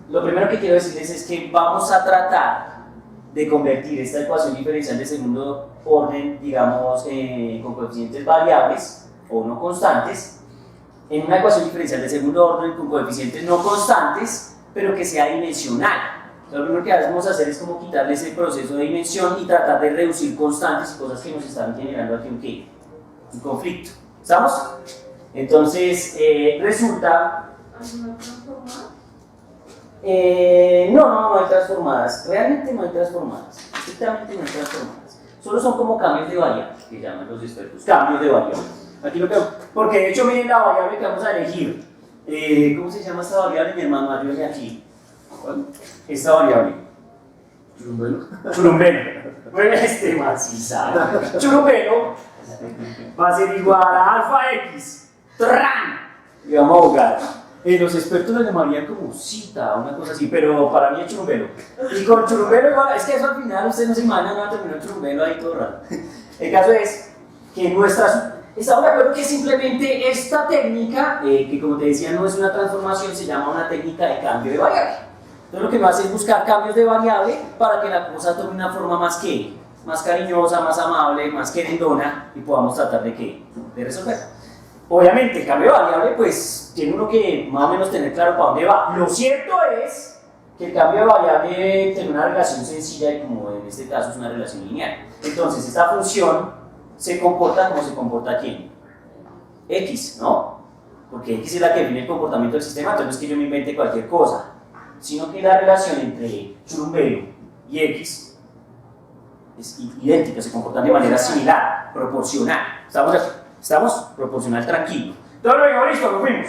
lo primero que quiero decirles es que vamos a tratar de convertir esta ecuación diferencial de segundo orden, digamos, con coeficientes variables o no constantes, en una ecuación diferencial de segundo orden con coeficientes no constantes, pero que sea dimensional. Lo primero que vamos a hacer es como quitarle ese proceso de dimensión y tratar de reducir constantes y cosas que nos están generando aquí un conflicto. ¿Estamos? Entonces, resulta... ¿Alguna transformada? No hay transformadas. Realmente no hay transformadas. Estrictamente no hay transformadas. Solo son como cambios de variable, que llaman los expertos. Cambios de variable. Aquí lo que... Porque de hecho, miren la variable que vamos a elegir. ¿Cómo se llama esta variable? Mi hermano, ayúdenme aquí. ¿Cuál? Esta variable. ¿Churumbelo? Churumbelo. Bueno, este más sí sabe. Churumbelo va a ser igual a alfa X. ¡Tran! Y vamos a jugar. Los expertos le llamarían como cita, una cosa así, pero para mí es churumbelo. Y con churumbelo igual, es que eso al final ustedes no se imaginan, no va a terminar churumbelo ahí todo raro. El caso es que estamos de acuerdo que simplemente esta técnica, que como te decía no es una transformación, se llama una técnica de cambio de variable. Entonces lo que me hace es buscar cambios de variable para que la cosa tome una forma más cariñosa, más amable, más querendona y podamos tratar de resolver. Obviamente, el cambio de variable, pues, tiene uno que más o menos tener claro para dónde va. Lo cierto es que el cambio de variable tiene una relación sencilla y como en este caso es una relación lineal. Entonces, esta función se comporta como se comporta ¿quién? X, ¿no? Porque X es la que define el comportamiento del sistema, entonces no es que yo me invente cualquier cosa, sino que la relación entre churumbelo y X es idéntica, se comportan de manera similar, proporcional. ¿Estamos? Proporcional tranquilo. Todo lo digo, listo, lo fuimos.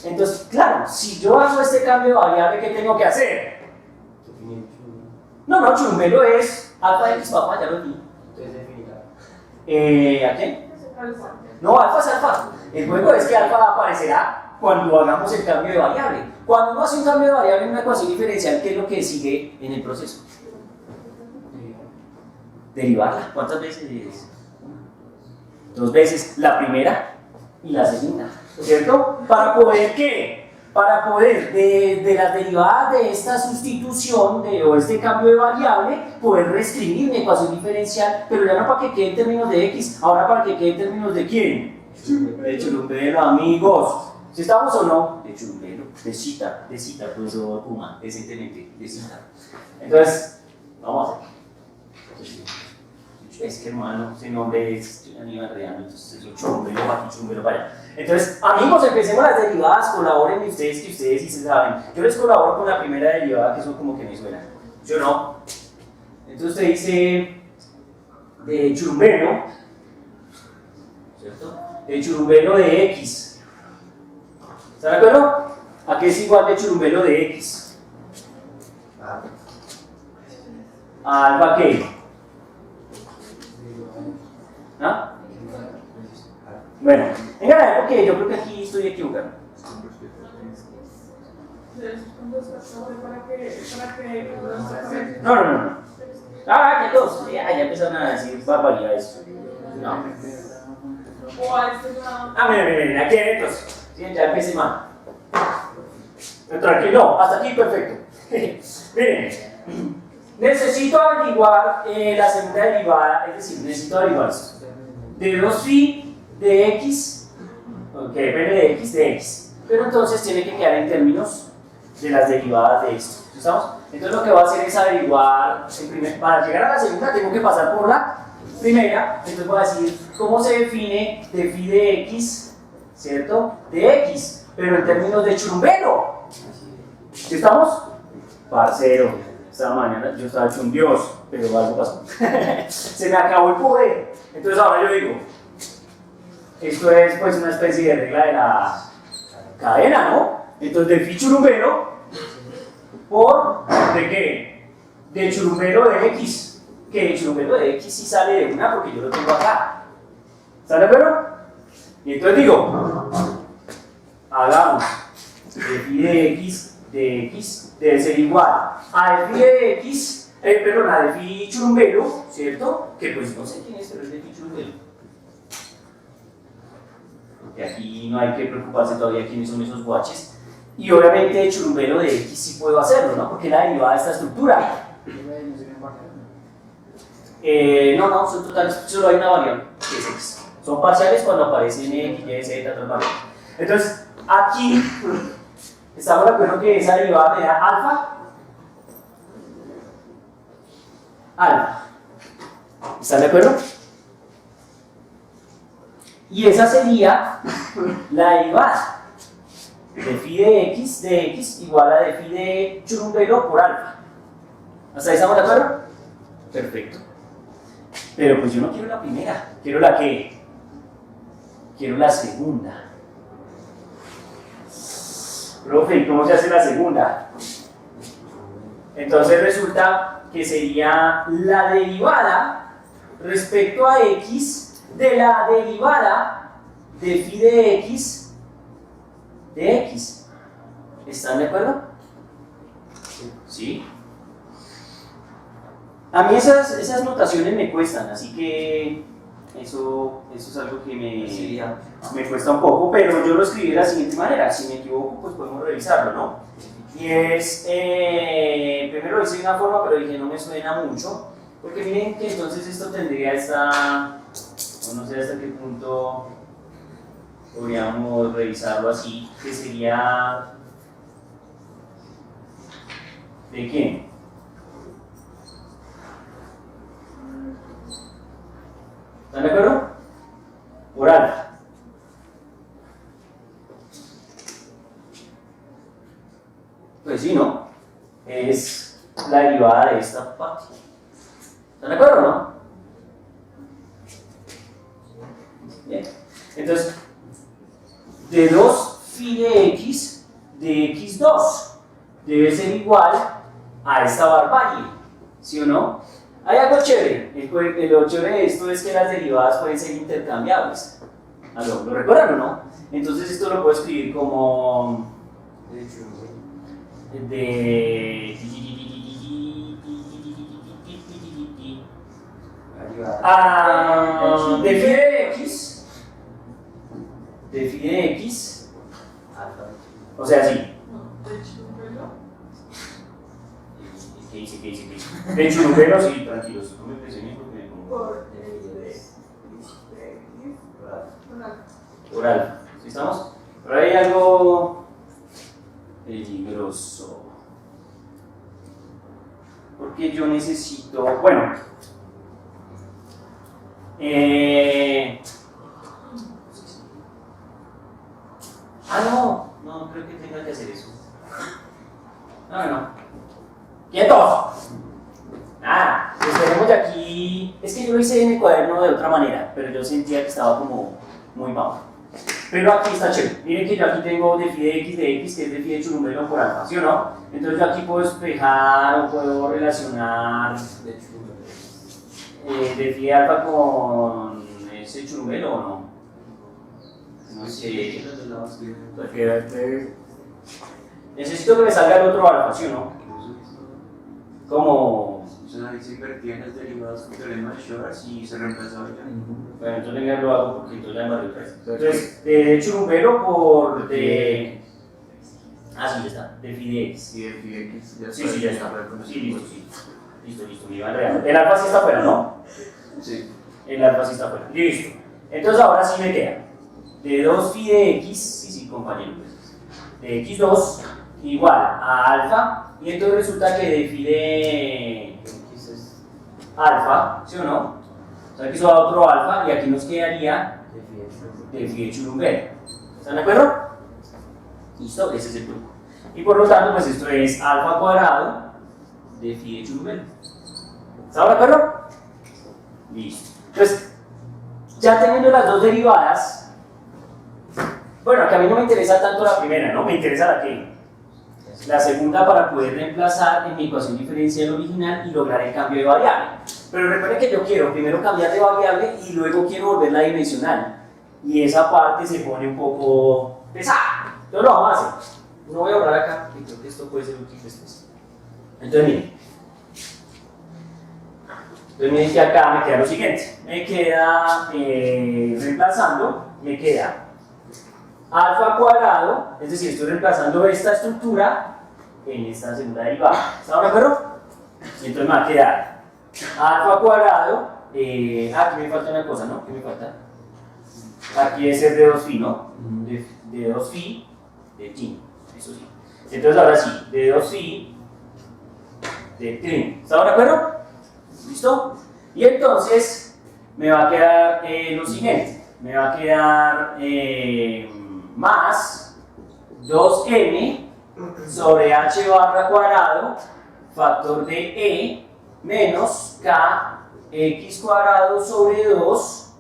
Entonces, claro, si yo hago este cambio de variable, ¿qué tengo que hacer? No, churumbelo es alfa X, papá, ya lo vi. ¿A quién? No, alfa es alfa. El juego es que alfa aparecerá cuando hagamos el cambio de variable. Cuando uno hace un cambio de variable en una ecuación diferencial, ¿qué es lo que sigue en el proceso? Derivarla. ¿Cuántas veces? 2 veces, la primera y la segunda, ¿cierto? ¿Para poder qué? Para poder de las derivadas de esta sustitución o este cambio de variable, poder reescribir mi ecuación diferencial, pero ya no para que quede en términos de X, ahora para que quede en términos de ¿quién? De churumbelo, amigos. ¿Sí estamos o no? De churumbelo, de cita, profesor Puma, decentemente, de cita. Entonces, vamos a hacer. Es que hermano, ese nombre es Aníbal Real, entonces es churumbelo para aquí, churumbelo para allá. Entonces, amigos, empecemos las derivadas, colaboren ustedes, que ustedes sí se saben. Yo les colaboro con la primera derivada, que eso como que me suena. Yo no. Entonces usted dice de churumbelo, ¿cierto? De churumbelo de X. ¿Está de acuerdo? ¿A qué es igual de churumbelo de X? ¿A alfa qué? ¿Ah? Bueno, vengan a ver porque yo creo que aquí estoy equivocado. No. Ah, que todos. Ya empezaron a decir barbaridades. No. Miren, aquí entonces. Sí, ya empecé mal. Tranquilo, hasta aquí perfecto. Miren, necesito averiguar la segunda derivada, es decir, necesito averiguar esto. De 2phi de x, que depende de x de x, pero entonces tiene que quedar en términos de las derivadas de esto. ¿Estamos? Entonces lo que voy a hacer es averiguar, para llegar a la segunda tengo que pasar por la primera, entonces voy a decir cómo se define de phi de x, ¿cierto? De x, pero en términos de churumbelo. ¿Sí estamos? Parcero, esta mañana yo estaba hecho un dios, pero algo pasó. Se me acabó el poder. Entonces ahora yo digo, esto es pues una especie de regla de la cadena, ¿no? Entonces de phi churumbelo por, ¿de qué? De churumbelo de x, que el churumbelo de x sí sale de una porque yo lo tengo acá. ¿Están de acuerdo? Y entonces digo, hagamos de phi de x debe ser igual a de phi de x, a de phi churumbelo, ¿cierto? Que pues no sé quién es, pero es de phi churumbelo. Porque aquí no hay que preocuparse todavía quiénes son esos guaches. Y obviamente de churumbelo de x sí puedo hacerlo, ¿no? Porque es la derivada de esta estructura. No, son totales, solo hay una variable, que es x. Son parciales cuando aparecen x, y, z, otras variables. Entonces, aquí estamos de acuerdo que esa derivada me da alfa. ¿Están de acuerdo? Y esa sería la derivada de phi de x igual a de phi de churumbelo por alfa. ¿Hasta ahí estamos de acuerdo? Perfecto. Pero pues yo no quiero la primera, quiero la que, quiero la segunda. Profe, ¿y cómo se hace la segunda? Entonces resulta que sería la derivada respecto a x de la derivada de phi de x de x. ¿Están de acuerdo? ¿Sí? A mí esas notaciones me cuestan, así que eso es algo que me cuesta un poco, pero yo lo escribí de la siguiente manera. Si me equivoco, pues podemos revisarlo, ¿no? Y es, primero lo hice de una forma, pero dije no me suena mucho, porque miren que entonces esto tendría no sé hasta qué punto podríamos revisarlo así, que sería, ¿de quién? ¿Están de acuerdo? Por alfa. Pues sí, ¿no? Es la derivada de esta parte. ¿Están de acuerdo o no? Bien. Entonces, de 2 phi de x de x2 debe ser igual a esta barbarie, ¿sí o no? Hay algo chévere. Lo chévere de esto es que las derivadas pueden ser intercambiables. ¿Lo recuerdan o no? Entonces esto lo puedo escribir como de phi de x, o sea, sí. ¿Qué dice? De churumbelo, sí, tranquilos, no me presionen porque me pongo por alfa. ¿Sí estamos? Pero hay algo peligroso. Porque yo necesito, bueno, no creo que tenga que hacer eso. No. ¡Quietos! Nada, esperemos de aquí. Es que yo lo hice en el cuaderno de otra manera, pero yo sentía que estaba como muy bajo. Pero aquí está chévere. Miren que yo aquí tengo de phi de x, que es de phi de churumbelo por alfa, ¿sí o no? Entonces yo aquí puedo despejar o puedo relacionar de phi de alfa con ese churumbelo o no. No sé. Necesito que me salga el otro alfa, ¿sí o no? Como Se invertían las derivadas con teorema de Schwarz y se reemplazaba ya. bueno, entonces ya lo hago porque entonces ya me barrio otra vez. Entonces, de churumbelo por de. Ah, sí, ya está. De phi de x. Sí, el phi de x. Sí, ya está. Sí, listo, me iba a enredar. El alfa sí está afuera, ¿no? Sí. El alfa sí está afuera. Listo. Entonces ahora sí me queda. De 2 phi de x, sí, compañero. De x2 igual a alfa. Y entonces resulta que de phi de x es alfa, ¿sí o no? O sea que eso da otro alfa y aquí nos quedaría de phi de churumbelo. ¿Están de acuerdo? Listo, ese es el truco. Y por lo tanto, pues esto es alfa cuadrado de phi de churumbelo. ¿Están de acuerdo? Listo. Entonces, ya teniendo las dos derivadas, bueno, que a mí no me interesa tanto la primera, ¿no? Me interesa la segunda para poder reemplazar en mi ecuación diferencial original y lograr el cambio de variable. Pero recuerden que yo quiero primero cambiar de variable y luego quiero volverla dimensional. Y esa parte se pone un poco pesada. Entonces lo vamos a hacer. No voy a borrar acá, porque creo que esto puede ser útil después. Entonces miren que acá me queda lo siguiente. Me queda, reemplazando, me queda alfa cuadrado, es decir, estoy reemplazando esta estructura en esta segunda derivada. ¿Estamos de acuerdo? Entonces me va a quedar alfa cuadrado, aquí me falta una cosa, ¿no? ¿Qué me falta? Aquí es el de 2 phi, ¿no? De 2 phi de tin, eso sí. Entonces ahora sí, de 2 phi de tin. ¿Estamos de acuerdo? ¿Listo? Y entonces me va a quedar lo siguiente, me va a quedar más 2m sobre h barra cuadrado factor de e menos k x cuadrado sobre 2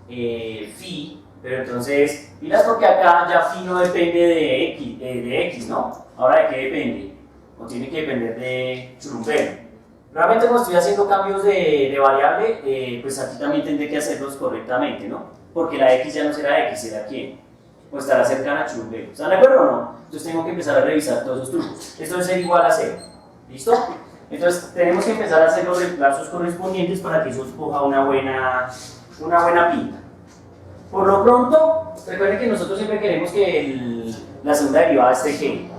phi, pero entonces pilas porque acá ya phi no depende de x, ¿no? Ahora de qué depende, o tiene que depender de churumbelo. Realmente cuando estoy haciendo cambios de variable, pues aquí también tendré que hacerlos correctamente, ¿no? Porque la x ya no será x, será quién, o estará cercana a churumbelo. ¿Están de acuerdo o no? Entonces tengo que empezar a revisar todos esos trucos. Esto debe ser igual a 0, ¿listo? Entonces tenemos que empezar a hacer los reemplazos correspondientes para que eso coja una buena pinta. Por lo pronto, recuerden que nosotros siempre queremos que la segunda derivada esté ¿qué?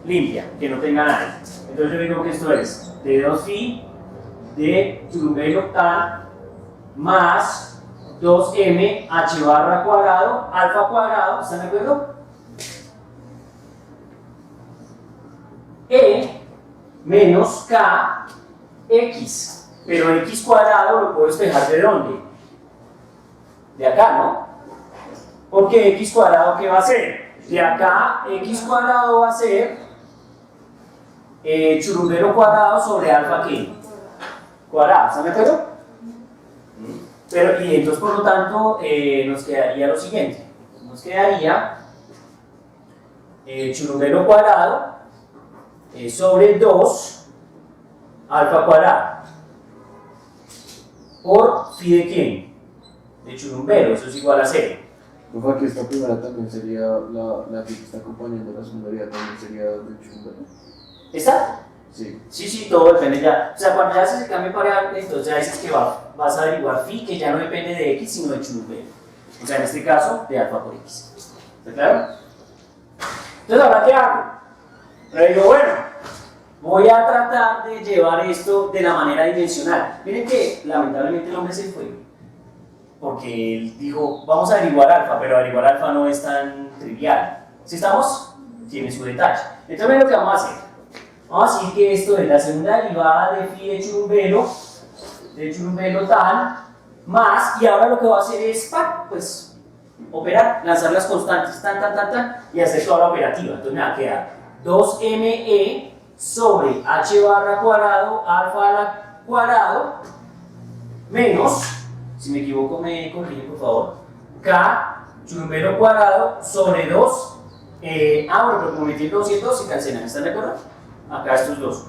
Limpia, que no tenga nada. Entonces yo digo que esto es d2phi de churumbelo tan más 2m h barra cuadrado, alfa cuadrado, ¿están de acuerdo? E menos k x, pero x cuadrado lo puedo despejar ¿de dónde? De acá, ¿no? Porque x cuadrado, ¿qué va a ser? De acá, x cuadrado va a ser churumbelo cuadrado sobre alfa, ¿qué? Cuadrado, ¿están de acuerdo? Pero, y entonces, por lo tanto, nos quedaría lo siguiente. Nos quedaría churumbelo cuadrado sobre 2 alfa cuadrado por phi de quién? De churumbelo, eso es igual a 0. Profe, que esta primera también sería la que está acompañando la segunda derivada, también sería de churumbelo. ¿Está? Sí. Sí, todo depende ya. O sea, cuando ya haces el cambio variable, entonces ya dices que vas a averiguar phi, que ya no depende de x, sino de churumbelo. O sea, en este caso, de alfa por x. ¿Está claro? Entonces, ¿ahora qué hago? Le digo, bueno, voy a tratar de llevar esto de la manera dimensional. Miren que, lamentablemente, el hombre se fue. Porque él dijo, vamos a averiguar alfa, pero averiguar alfa no es tan trivial. ¿Sí estamos? Tiene su detalle. Entonces, miren lo que vamos a hacer. Vamos a decir que esto es la segunda derivada de phi de churumbelo tan, más, y ahora lo que voy a hacer es, pues, operar, lanzar las constantes, tan, y hacer toda la operativa. Entonces me va a quedar 2me sobre h barra cuadrado, alfa a la cuadrado, menos, si me equivoco me corrigen por favor, k churumbelo cuadrado sobre 2, bueno, pero como metí el 2 y el 2 se cancelan, ¿están de acuerdo? Acá estos dos,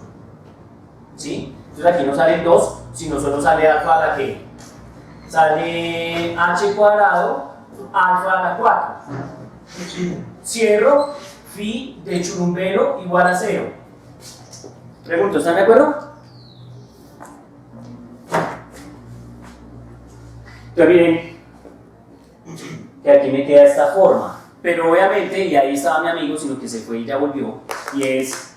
¿sí? Entonces aquí no sale 2, sino solo sale alfa a la que sale h cuadrado, alfa a la 4. Cierro, phi de churumbelo igual a 0. Pregunto, ¿están de acuerdo? Entonces miren, que aquí me queda esta forma. Pero obviamente, y ahí estaba mi amigo, sino que se fue y ya volvió, y es...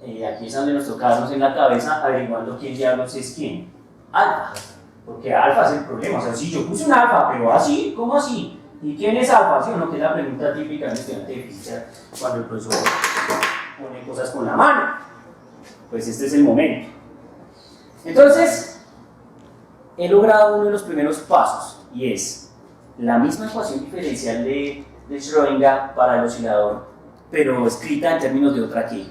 aquí es donde nos tocamos en la cabeza averiguando quién diablos es quién. Alfa. Porque alfa es el problema. O sea, si yo puse un alfa, pero así, ¿cómo así? ¿Y quién es alfa? ¿Sí o no? Que es la pregunta típica en estudiante de física cuando el profesor pone cosas con la mano. Pues este es el momento. Entonces, he logrado uno de los primeros pasos y es la misma ecuación diferencial de Schrödinger para el oscilador, pero escrita en términos de otra ¿qué?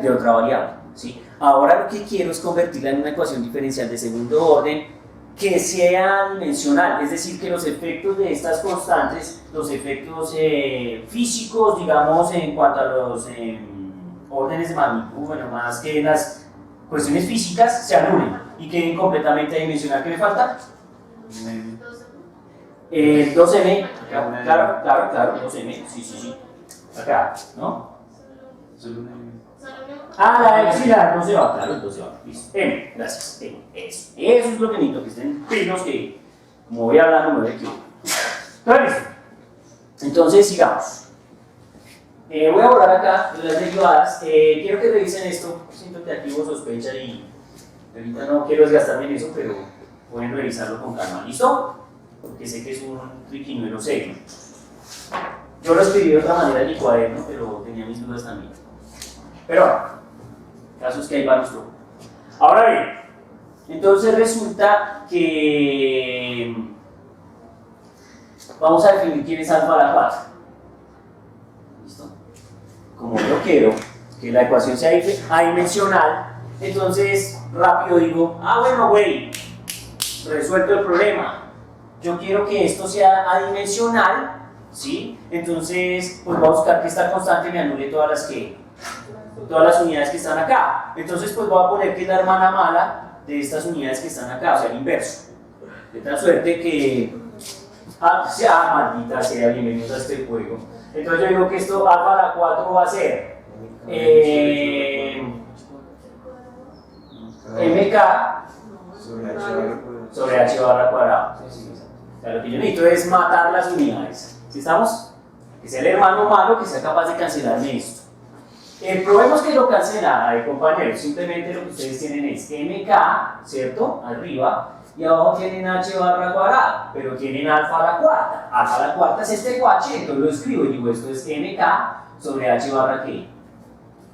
De otra variable, ¿sí? Ahora lo que quiero es convertirla en una ecuación diferencial de segundo orden que sea dimensional, es decir, que los efectos de estas constantes, los efectos físicos, digamos, en cuanto a los órdenes de magnitud, bueno, más que las cuestiones físicas, se anulen y queden completamente dimensional. ¿Qué me falta? El 2m, claro, 2m, sí, acá, ¿no? Solo una. La epsilon no se va, claro, entonces va. Listo. M, gracias. Eso es lo que necesito, que estén pinos, que como voy a hablar, no me voy a equivocar. Listo. Entonces, sigamos. Voy a borrar acá las derivadas. Quiero que revisen esto. Siento que aquí hubo sospecha y ahorita no quiero desgastarme en eso, pero pueden revisarlo con calma. ¿Listo? Porque sé que es un triquiñuelo serio. Yo lo escribí de otra manera en mi cuaderno, pero tenía mis dudas también. Pero bueno, el caso es que hay varios trucos. Ahora bien, entonces resulta que vamos a definir quién es alfa a la 4. ¿Listo? Como yo quiero que la ecuación sea adimensional, entonces rápido digo, bueno, güey, resuelto el problema. Yo quiero que esto sea adimensional, ¿sí? Entonces, pues voy a buscar que esta constante me anule todas las que todas las unidades que están acá. Entonces pues voy a poner que es la hermana mala de estas unidades que están acá, o sea, el inverso. De tal suerte que... maldita sea, bienvenidos a este juego. Entonces yo digo que esto alfa a la 4 va a ser MK sobre H barra cuadrado. O sea, lo que yo necesito es matar las unidades. ¿Sí estamos? Que sea el hermano malo que sea capaz de cancelarme esto. Probemos que lo cancela, compañeros. Simplemente lo que ustedes tienen es MK, ¿cierto? Arriba. Y abajo tienen H barra cuadrado, pero tienen alfa a la cuarta. Alfa a la cuarta es este guache, entonces lo escribo y digo esto es MK sobre H barra ¿qué?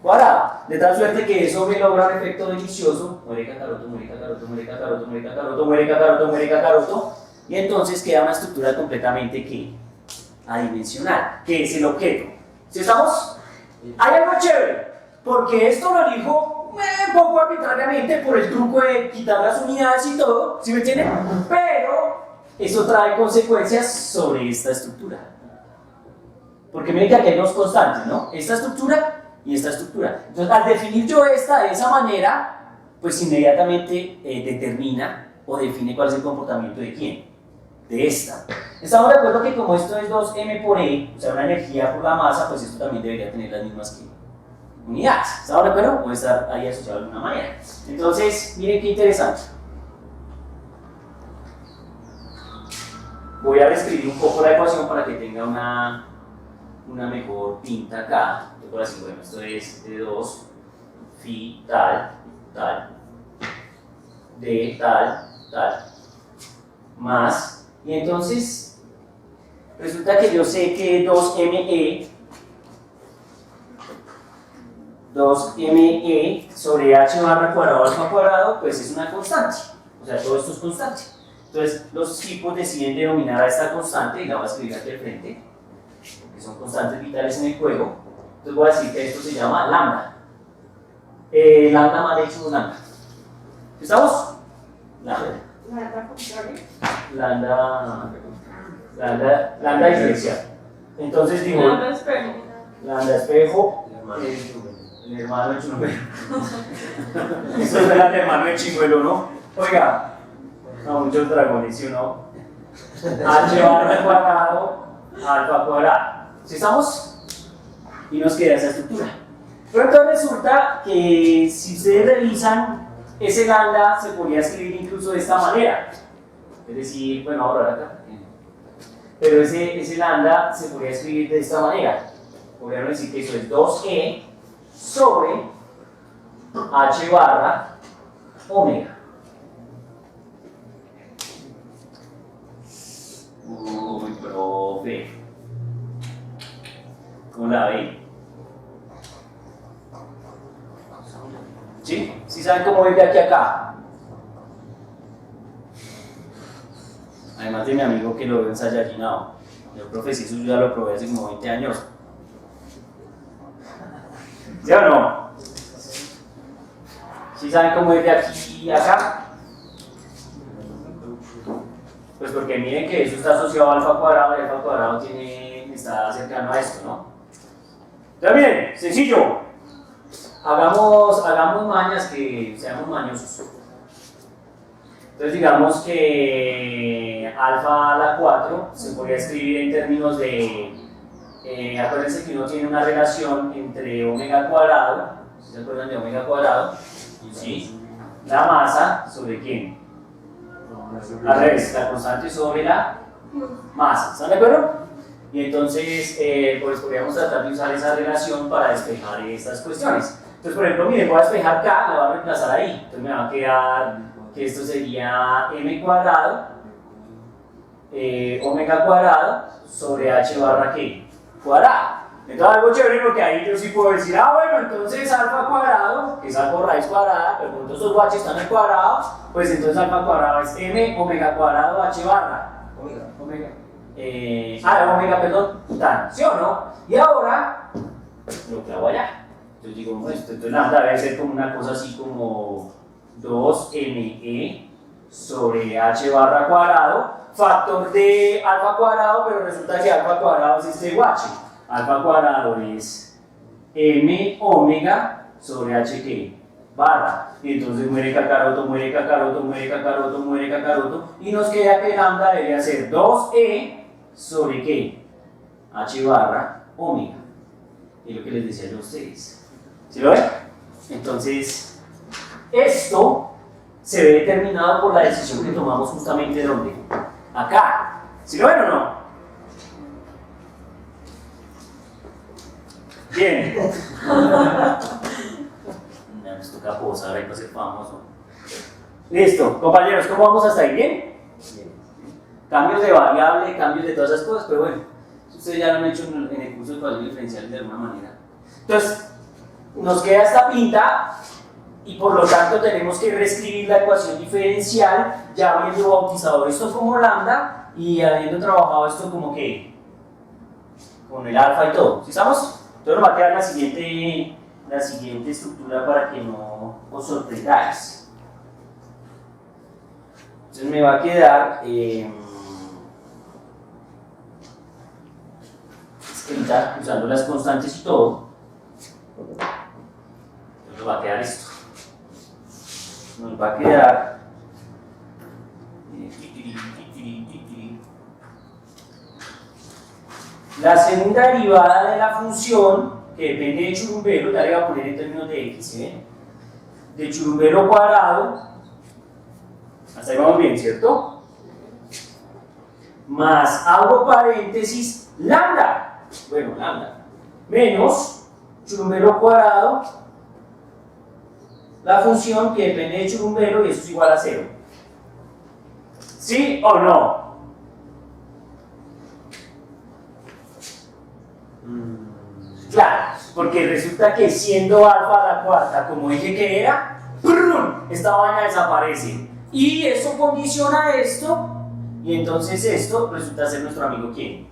Cuadrado. De tal suerte que eso me logra un efecto delicioso. Muere cacaroto, muere cacaroto, muere cacaroto, muere cacaroto, muere cacaroto, muere cacaroto. Y entonces queda una estructura completamente ¿qué? Adimensional, que es el objeto. ¿Sí estamos? Hay algo chévere, porque esto lo elijo un poco arbitrariamente por el truco de quitar las unidades y todo, ¿sí me entienden? Pero eso trae consecuencias sobre esta estructura. Porque miren que aquí hay dos constantes, ¿no? Esta estructura y esta estructura. Entonces, al definir yo esta de esa manera, pues inmediatamente determina o define cuál es el comportamiento de quién. De esta. Estamos de acuerdo que como esto es 2m por e, o sea, una energía por la masa, pues esto también debería tener las mismas que unidades. ¿Estamos de acuerdo? Puede estar ahí asociado de alguna manera. Entonces, miren qué interesante. Voy a reescribir un poco la ecuación para que tenga una mejor pinta acá. Yo por así, bueno, esto es de 2 phi tal, tal, de tal, tal, más. Y entonces, resulta que yo sé que 2me sobre h barra cuadrado alfa cuadrado, pues es una constante. O sea, todo esto es constante. Entonces, los tipos deciden denominar a esta constante, y la voy a escribir aquí al frente, porque son constantes vitales en el juego. Entonces voy a decir que esto se llama lambda. Lambda mal hecho lambda. ¿Estamos? Lambda. Lambda diferencial. Entonces digo, lambda espejo, el hermano de Chimuelo. Eso es el hermano de Chimuelo, ¿no? Oiga, no, muchos dragones, ¿sí o no? H barra cuadrado, alfa cuadrado. ¿Sí estamos? Y nos queda esa estructura. Pero entonces resulta que si ustedes revisan, ese lambda se podría escribir incluso de esta manera. Es decir, bueno, ahora acá. Pero ese lambda se podría escribir de esta manera. Podríamos decir que eso es 2e sobre h barra omega. Uy, profe. ¿Cómo la ven? ¿Sí? ¿Sí saben cómo ir de aquí a acá? Además de mi amigo que lo veo ensayallinado. Yo, profe, si eso yo ya lo probé hace como 20 años. ¿Sí o no? ¿Sí saben cómo ir de aquí a acá? Pues porque miren que eso está asociado a alfa cuadrado y alfa cuadrado está cercano a esto, ¿no? Entonces miren, sencillo. Hagamos mañas que seamos mañosos. Entonces digamos que alfa a la 4 se podría escribir en términos de, acuérdense que uno tiene una relación entre omega cuadrado, ¿sí se acuerdan de omega cuadrado? ¿Sí? La masa sobre quién? Al revés, la constante sobre la masa, ¿están de acuerdo? Y entonces pues podríamos tratar de usar esa relación para despejar estas cuestiones. Entonces por ejemplo, miren, voy a despejar K, la voy a reemplazar ahí, entonces me va a quedar que esto sería m cuadrado, omega cuadrado sobre h barra ¿qué? Cuadrado. Entonces algo chévere porque ahí yo sí puedo decir, bueno, entonces alfa cuadrado, que es alfa por raíz cuadrada, pero como todos esos h están al cuadrado, pues entonces alfa cuadrado es m omega cuadrado h barra. Omega. Omega, perdón, tan, ¿sí o no? Y ahora lo clavo allá. Entonces digo, pues, entonces lambda debe ser como una cosa así como 2me sobre h barra cuadrado, factor de alfa cuadrado, pero resulta que alfa cuadrado es este guache. Alfa cuadrado es M omega sobre H que barra. Y entonces muere Kakaroto, muere Kakaroto, muere Kakaroto, muere Kakaroto. Y nos queda que lambda debe ser 2E sobre ¿qué? H barra omega. Es lo que les decía yo a ustedes. ¿Sí lo ven? Entonces, esto se ve determinado por la decisión que tomamos justamente ¿dónde? Acá. ¿Sí lo ven o no? Bien. Nos toca posar ahí para ser famoso. Listo, compañeros, ¿cómo vamos hasta ahí? ¿Bien? Bien. Cambios de variable, cambios de todas esas cosas, pero bueno, ustedes ya lo han hecho en el curso de ecuaciones diferenciales de alguna manera. Entonces, nos queda esta pinta y por lo tanto tenemos que reescribir la ecuación diferencial ya habiendo bautizado esto como lambda y habiendo trabajado esto como que con el alfa y todo. ¿Sí estamos? Entonces nos va a quedar la siguiente estructura para que no os sorprendáis. Entonces me va a quedar escrita usando las constantes y todo. Entonces nos va a quedar esto. Nos va a quedar la segunda derivada de la función que depende de Churumbelo, ya le voy a poner en términos de x, ¿sí? De Churumbelo cuadrado, hasta ahí vamos bien, ¿cierto? Más, abro paréntesis, lambda, bueno, lambda, menos Churumbelo cuadrado, la función que depende de Churumbelo y eso es igual a 0. ¿Sí o no? Claro, porque resulta que siendo alfa a la cuarta, como dije que era, ¡prum!, esta vaina desaparece. Y eso condiciona esto, y entonces esto resulta ser nuestro amigo ¿quién?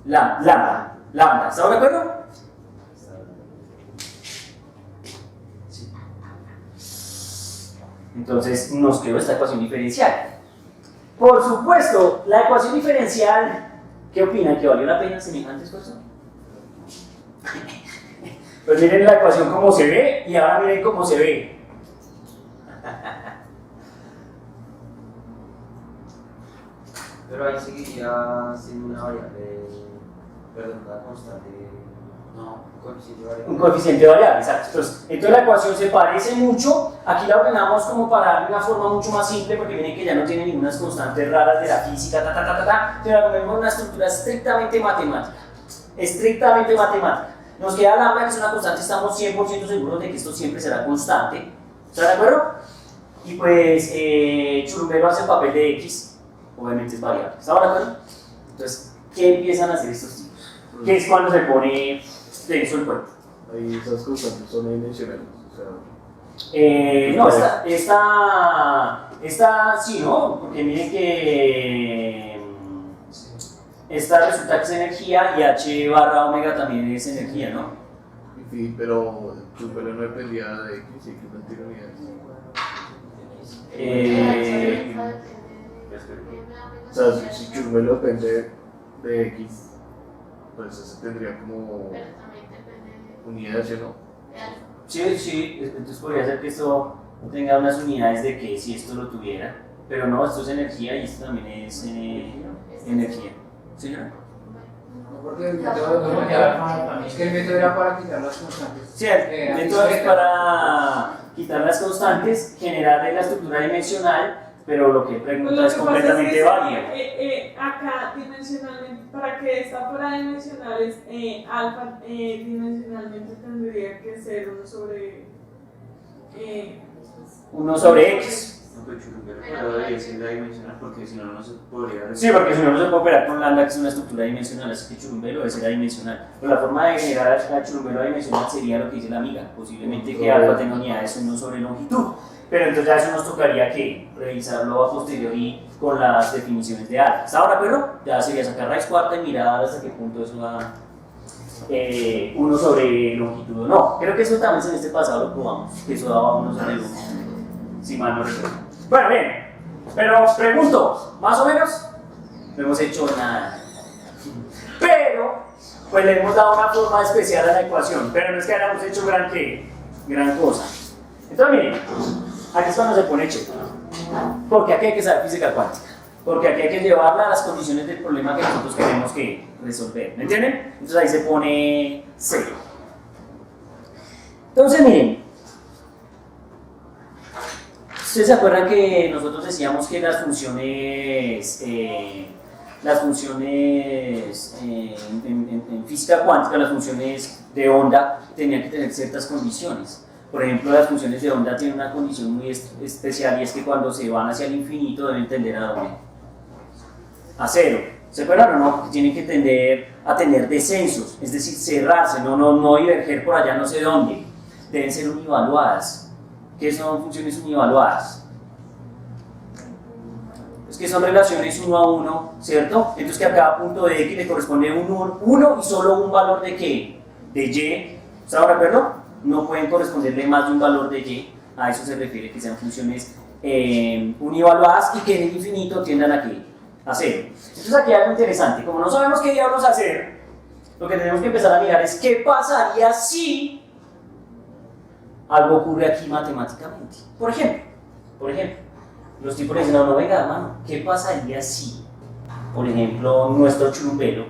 Lambda. ¿Estamos de acuerdo? Sí. Entonces nos quedó esta ecuación diferencial. Por supuesto, la ecuación diferencial, ¿qué opinan? ¿Que valió la pena semejante esfuerzo? Pues miren la ecuación como se ve y ahora miren cómo se ve. Pero ahí seguiría siendo una variable, perdón, una constante, no, un coeficiente variable. Un coeficiente variable, exacto. Entonces la ecuación se parece mucho, aquí la ordenamos como para darle una forma mucho más simple porque miren que ya no tiene ninguna constantes raras de la física, pero la ponemos en una estructura estrictamente matemática. Estrictamente matemática. Nos queda lambda, que es una constante, estamos 100% seguros de que esto siempre será constante. ¿Están de acuerdo? Y pues Churumbelo hace el papel de x, obviamente es variable. ¿Estamos de acuerdo? Entonces, ¿qué empiezan a hacer estos tipos? ¿Qué es cuando se pone tenso el cuerpo? Ahí esas constantes son adimensionales, o sea... No, esta sí, ¿no? Porque miren que esta resulta que es energía y h barra omega también es energía, ¿no? Sí, pero Churumbelo no dependía de x, y que no tiene unidades. O sea, si Churumbelo depende de x, pues eso tendría como unidades, ¿no? Sí, entonces podría ser que esto tenga unas unidades de que si esto lo tuviera, pero no, esto es energía y esto también es energía. ¿Señora? Porque el método es que el método era para quitar las constantes. Sí, el método es para quitar las constantes, generarle la estructura dimensional, pero lo que pregunta es completamente válida. Acá dimensionalmente, para que esta fuera dimensional, alfa dimensionalmente tendría que ser 1 sobre x. No, pero Churumbelo cuadrado debería ser la dimensional porque si no, no se podría... Sí, porque si no, no se puede operar con lambda, que es una estructura dimensional, así que Churumbelo debe ser adimensional. Pero la forma de generar a Churumbelo adimensional sería lo que dice la amiga, posiblemente que alfa tenga unidades 1 sobre longitud. Pero entonces ya eso nos tocaría que revisarlo a posteriori con las definiciones de alfa. ¿Está de acuerdo? Ya sería sacar raíz cuarta y mirar hasta qué punto eso va 1 sobre longitud o no. Creo que eso también en este pasado lo probamos, que eso daba 1 sobre longitud, si mal no recuerdo. Bueno, bien, pero pregunto, ¿más o menos? No hemos hecho nada. Pero pues le hemos dado una forma especial a la ecuación, pero no es que hayamos hecho gran cosa. Entonces miren, aquí es cuando se pone chévere, porque aquí hay que saber física cuántica, porque aquí hay que llevarla a las condiciones del problema que nosotros queremos que resolver, ¿me entienden? Entonces ahí se pone 0. Entonces miren, ¿ustedes se acuerdan que nosotros decíamos que las funciones en física cuántica, las funciones de onda tenían que tener ciertas condiciones? Por ejemplo, las funciones de onda tienen una condición muy especial y es que cuando se van hacia el infinito deben tender ¿a dónde? A 0. ¿Se acuerdan o no? Porque tienen que tender a tener descensos, es decir, cerrarse, no diverger por allá no sé dónde. Deben ser univaluadas. ¿Qué son funciones univaluadas? Es que son relaciones 1 a 1, ¿cierto? Entonces que a cada punto de x le corresponde un 1 y solo un valor de ¿qué? De y. ¿Están de acuerdo? No pueden corresponderle más de un valor de y. A eso se refiere que sean funciones univaluadas y que en el infinito tiendan a ¿qué? A 0. Entonces aquí hay algo interesante. Como no sabemos qué diablos hacer, lo que tenemos que empezar a mirar es qué pasaría si algo ocurre aquí matemáticamente. Por ejemplo, los tipos le dicen a uno, venga hermano, ¿qué pasaría si, por ejemplo, nuestro churumbelo,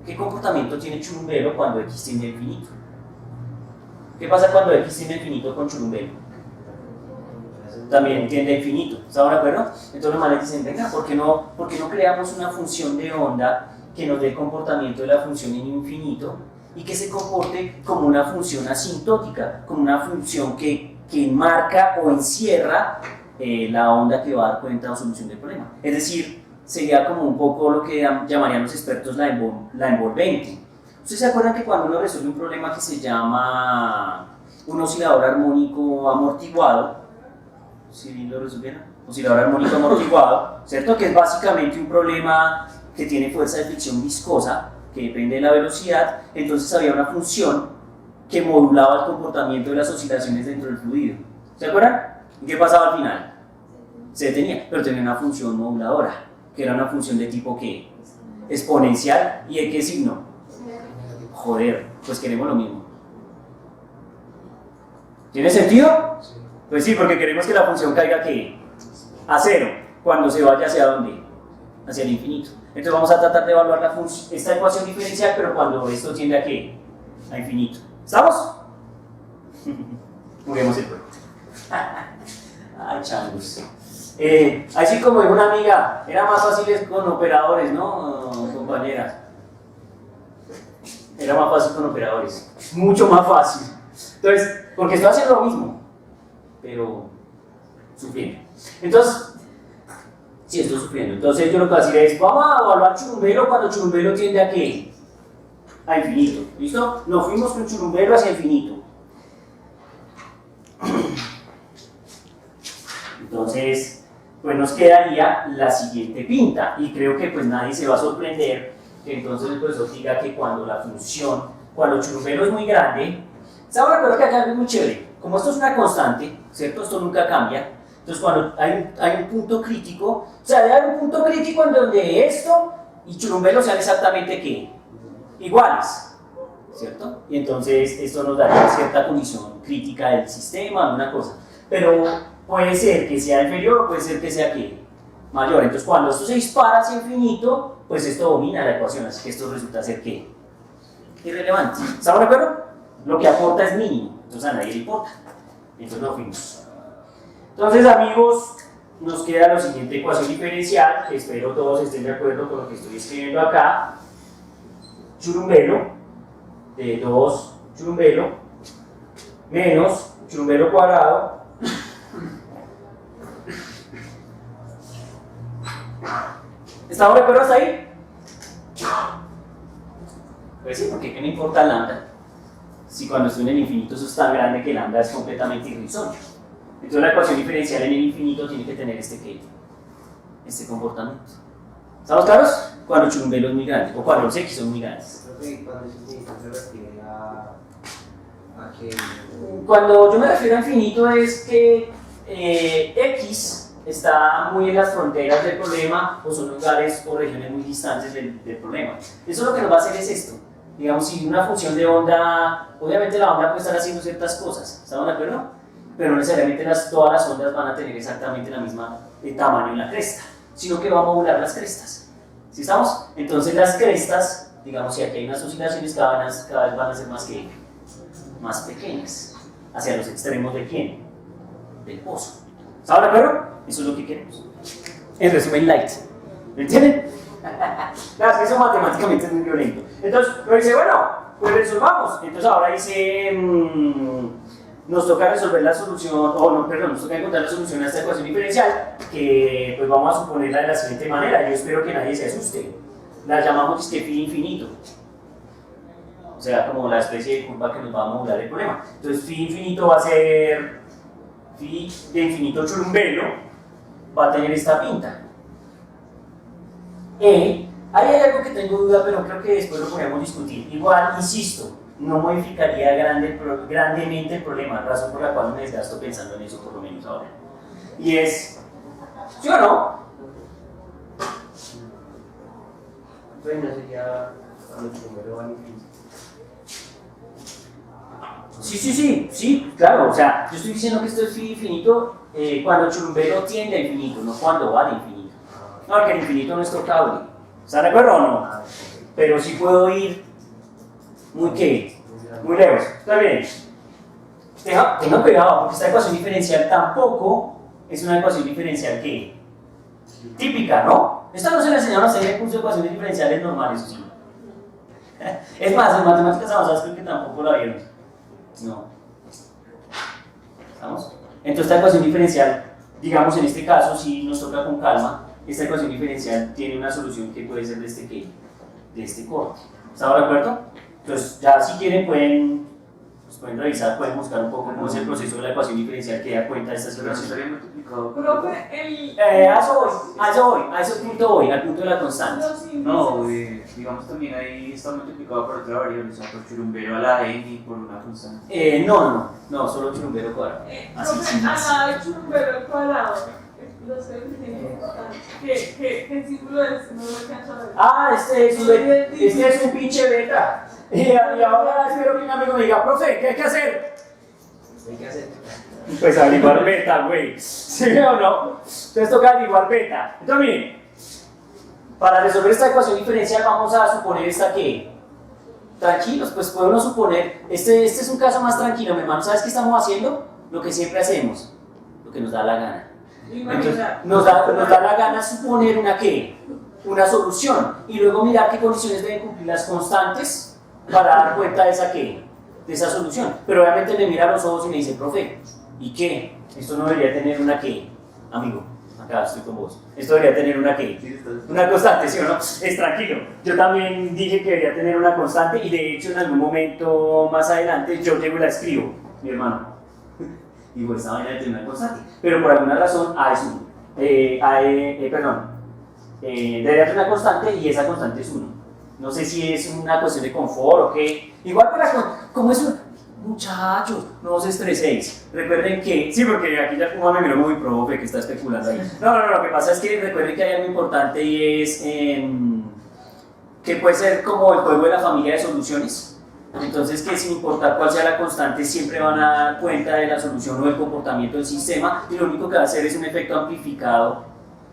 qué comportamiento tiene churumbelo cuando x tiende a infinito? ¿Qué pasa cuando x tiende a infinito con churumbelo? También tiende a infinito, ¿están de acuerdo? Entonces los manes dicen, venga, ¿por qué no creamos una función de onda que nos dé el comportamiento de la función en infinito y que se comporte como una función asintótica, como una función que enmarca o encierra la onda que va a dar cuenta o solución del problema? Es decir, sería como un poco lo que llamarían los expertos la envolvente. ¿Ustedes se acuerdan que cuando uno resuelve un problema que se llama un oscilador armónico amortiguado, si lo resolvieron? Oscilador armónico amortiguado, ¿cierto? Que es básicamente un problema que tiene fuerza de fricción viscosa, que depende de la velocidad. Entonces había una función que modulaba el comportamiento de las oscilaciones dentro del fluido. ¿Se acuerdan? ¿Y qué pasaba al final? Se detenía, pero tenía una función moduladora, que era una función de tipo ¿qué? Exponencial. ¿Y de qué signo? Joder, pues queremos lo mismo. ¿Tiene sentido? Pues sí, porque queremos que la función caiga ¿qué? A 0, cuando se vaya hacia dónde? Hacia el infinito. Entonces vamos a tratar de evaluar esta ecuación diferencial, pero cuando esto tiende a ¿qué? A infinito. ¿Estamos? Juguemos el juego. Ay, changos. Así como dijo una amiga, era más fácil con operadores, ¿no, compañera? Era más fácil con operadores. Mucho más fácil. Entonces, porque estoy haciendo lo mismo, pero sufriendo. Entonces, sí, estoy sufriendo. Entonces yo lo que voy a decir es, vamos a evaluar churumbelo cuando churumbelo tiende a ¿qué? A infinito. ¿Listo? Nos fuimos con churumbelo hacia infinito. Entonces, pues nos quedaría la siguiente pinta, y creo que pues nadie se va a sorprender que entonces el profesor diga que cuando la función, cuando churumbelo es muy grande, ¿saben? Recuerdo que acá es muy chévere, como esto es una constante, ¿cierto? Esto nunca cambia. Entonces cuando hay un punto crítico, o sea, debe haber un punto crítico en donde esto y churumbelo sean exactamente ¿qué? Iguales, ¿cierto? Y entonces esto nos daría cierta condición crítica del sistema, alguna cosa. Pero puede ser que sea inferior o puede ser que sea ¿qué? Mayor. Entonces cuando esto se dispara hacia infinito, pues esto domina la ecuación, así que esto resulta ser ¿qué? Irrelevante. ¿Estamos de acuerdo? Lo que aporta es mínimo, entonces a nadie le importa. Entonces nos fuimos. Entonces, amigos, nos queda la siguiente ecuación diferencial, que espero todos estén de acuerdo con lo que estoy escribiendo acá. Churumbelo de 2 churumbelo menos churumbelo cuadrado ¿estamos de acuerdo hasta ahí? Pues sí, porque ¿qué me importa lambda? Si cuando estoy en el infinito eso es tan grande que lambda es completamente irrisorio. Entonces la ecuación diferencial en el infinito tiene que tener este comportamiento. ¿Estamos claros? Cuando el churumbelo es muy grande, o cuando los x son muy grandes. Cuando es infinito se refiere a que... Cuando yo me refiero a infinito es que x está muy en las fronteras del problema o son lugares o regiones muy distantes del problema. Eso lo que nos va a hacer es esto. digamos, si una función de onda, obviamente la onda puede estar haciendo ciertas cosas, ¿estamos de acuerdo? Pero no necesariamente todas las ondas van a tener exactamente la misma tamaño en la cresta, sino que va a modular las crestas. ¿Sí estamos? Entonces las crestas, digamos, si aquí hay unas oscilaciones, cada vez van a ser más pequeñas. ¿Hacia los extremos de quién? Del pozo. ¿Estamos de acuerdo? Eso es lo que queremos. En resumen, light. ¿Me entienden? Claro, es que eso matemáticamente es muy violento. Entonces, pero dice, bueno, pues resolvamos. Entonces ahora dice, nos toca resolver la solución, nos toca encontrar la solución a esta ecuación diferencial, que pues vamos a suponerla de la siguiente manera. Yo espero que nadie se asuste. La llamamos phi infinito. O sea, como la especie de curva que nos va a modular el problema. Entonces, phi infinito va a ser phi de infinito churumbelo, va a tener esta pinta. Ahí hay algo que tengo duda, pero creo que después lo podemos discutir. Igual, insisto, no modificaría grandemente el problema, razón por la cual me desgasto pensando en eso, por lo menos ahora. Y es, ¿sí o no? Entonces no sería cuando el número va a infinito. Sí, claro, o sea, yo estoy diciendo que esto es phi infinito cuando el churumbelo tiende a infinito, no cuando va de infinito. No, porque el infinito no es tocable. ¿Está de acuerdo o no? Pero sí puedo ir muy lejos. Está bien. Tengan cuidado, porque esta ecuación diferencial tampoco es una ecuación diferencial que típica, ¿no? Esta no se la enseñaron a hacer en el curso de ecuaciones diferenciales normales, ¿sí? Es más, en matemáticas avanzadas creo que tampoco la vieron. No. ¿Estamos? Entonces esta ecuación diferencial, digamos en este caso, si nos toca con calma, esta ecuación diferencial tiene una solución que puede ser de este corte. ¿Estamos de acuerdo? Entonces ya si quieren pueden revisar, pueden buscar un poco cómo es el proceso de la ecuación diferencial que da cuenta de esta situación. Profe, A ese punto voy, al punto de la constante. los índices. No, digamos también ahí está multiplicado por otra variable, o sea, por churumbero a la n y por una constante. No, solo churumbero cuadrado. Así Profe, sin más. al lado del churumbero al cuadrado, los que tienen ¿qué símbolo es? No lo alcanzo a ver. Este es un pinche beta. Y ahora espero que un amigo me diga, profe, ¿qué hay que hacer? ¿Hay que hacer? Pues averiguar beta, güey. ¿Sí o no? Entonces toca averiguar beta. Entonces miren, para resolver esta ecuación diferencial vamos a suponer esta que, tranquilos, pues podemos suponer, este es un caso más tranquilo, mi hermano. ¿Sabes qué estamos haciendo? Lo que siempre hacemos, lo que nos da la gana. Entonces, nos da la gana suponer una solución y luego mirar qué condiciones deben cumplir las constantes para dar cuenta de esa solución. Pero obviamente me mira a los ojos y me dice, profe, ¿y qué? Esto no debería tener una qué, amigo. Acá estoy con vos. Esto debería tener una qué, una constante, ¿sí o no? Es tranquilo. Yo también dije que debería tener una constante y de hecho en algún momento más adelante yo llego y la escribo, mi hermano. Digo, esta vaina debe tener una constante. Pero por alguna razón A es 1. Debería tener una constante y esa constante es 1. No sé si es una cuestión de confort o qué. Igual como es un... Muchachos, no os estreséis. Recuerden que... Sí, porque aquí ya como me miró muy profe que está especulando ahí. No, lo que pasa es que recuerden que hay algo importante y es... que puede ser como el juego de la familia de soluciones. Entonces que sin importar cuál sea la constante siempre van a dar cuenta de la solución o del comportamiento del sistema y lo único que va a hacer es un efecto amplificado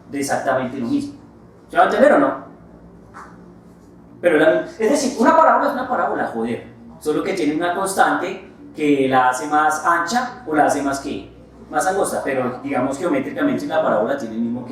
de exactamente lo mismo. ¿Se va a entender o no? Pero es decir, una parábola es una parábola, joder. Solo que tiene una constante que la hace más ancha o la hace más angosta, pero digamos geométricamente la parábola tiene el mismo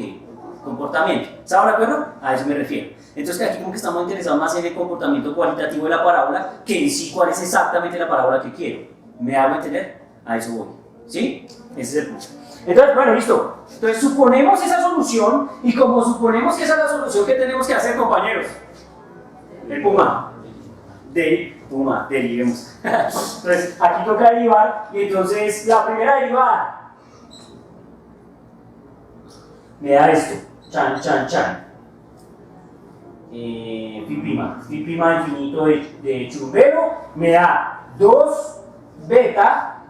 comportamiento. ¿Estamos de acuerdo? A eso me refiero. Entonces aquí como que estamos interesados más en el comportamiento cualitativo de la parábola que en sí cuál es exactamente la parábola que quiero. ¿Me hago entender? A eso voy. ¿Sí? Ese es el punto. Entonces, bueno, listo. Entonces suponemos esa solución y como suponemos que esa es la solución, ¿qué tenemos que hacer, compañeros? El Puma. Derivemos. Entonces aquí toca derivar y entonces la primera derivada me da esto. Chan. Phi prima infinito de churumbelo me da 2 beta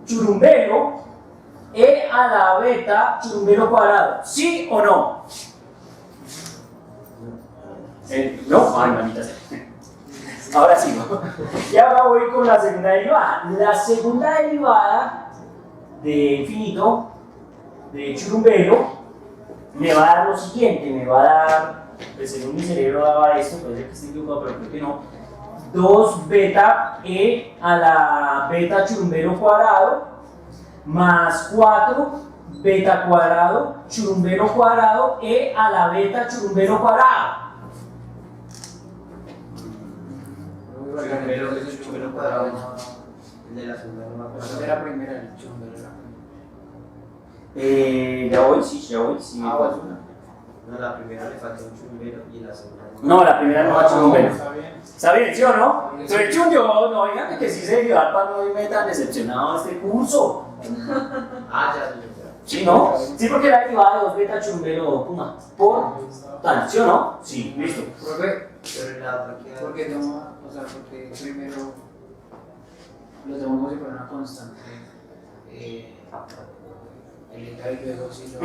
churumbelo e a la beta churumbelo cuadrado. ¿Sí o no? No, ay, mamita sea. Ahora sí, ¿no? Y ahora voy con la segunda derivada. La segunda derivada de infinito, de Churumbelo, me va a dar lo siguiente, me va a dar, pues según mi cerebro daba esto, puede ser que esté equivocado, pero creo que no, 2 beta e a la beta Churumbelo cuadrado más 4 beta cuadrado Churumbelo cuadrado e a la beta Churumbelo cuadrado. Churumbelo, es el churumbelo cuadrado. El de la segunda no me acuerdo. De la primera, el churumbelo de la Ya voy, sí. bueno. No, la primera le falta un churumbelo y la segunda No, la primera no va Churumbelo. Está bien. ¿Está bien, sí o no? Soy chungo, no, díganme que sí se ayudar para no irme tan decepcionado a este curso. Ah, ya. ¿Sí, no? Sí, porque la derivada de 2 beta Churumbelo Puma por tal, ¿sí o no? Sí, listo. Profe, Pero en la otra queda. porque no, o sea, porque primero lo tengo como si fuera una constante. El eta y luego sí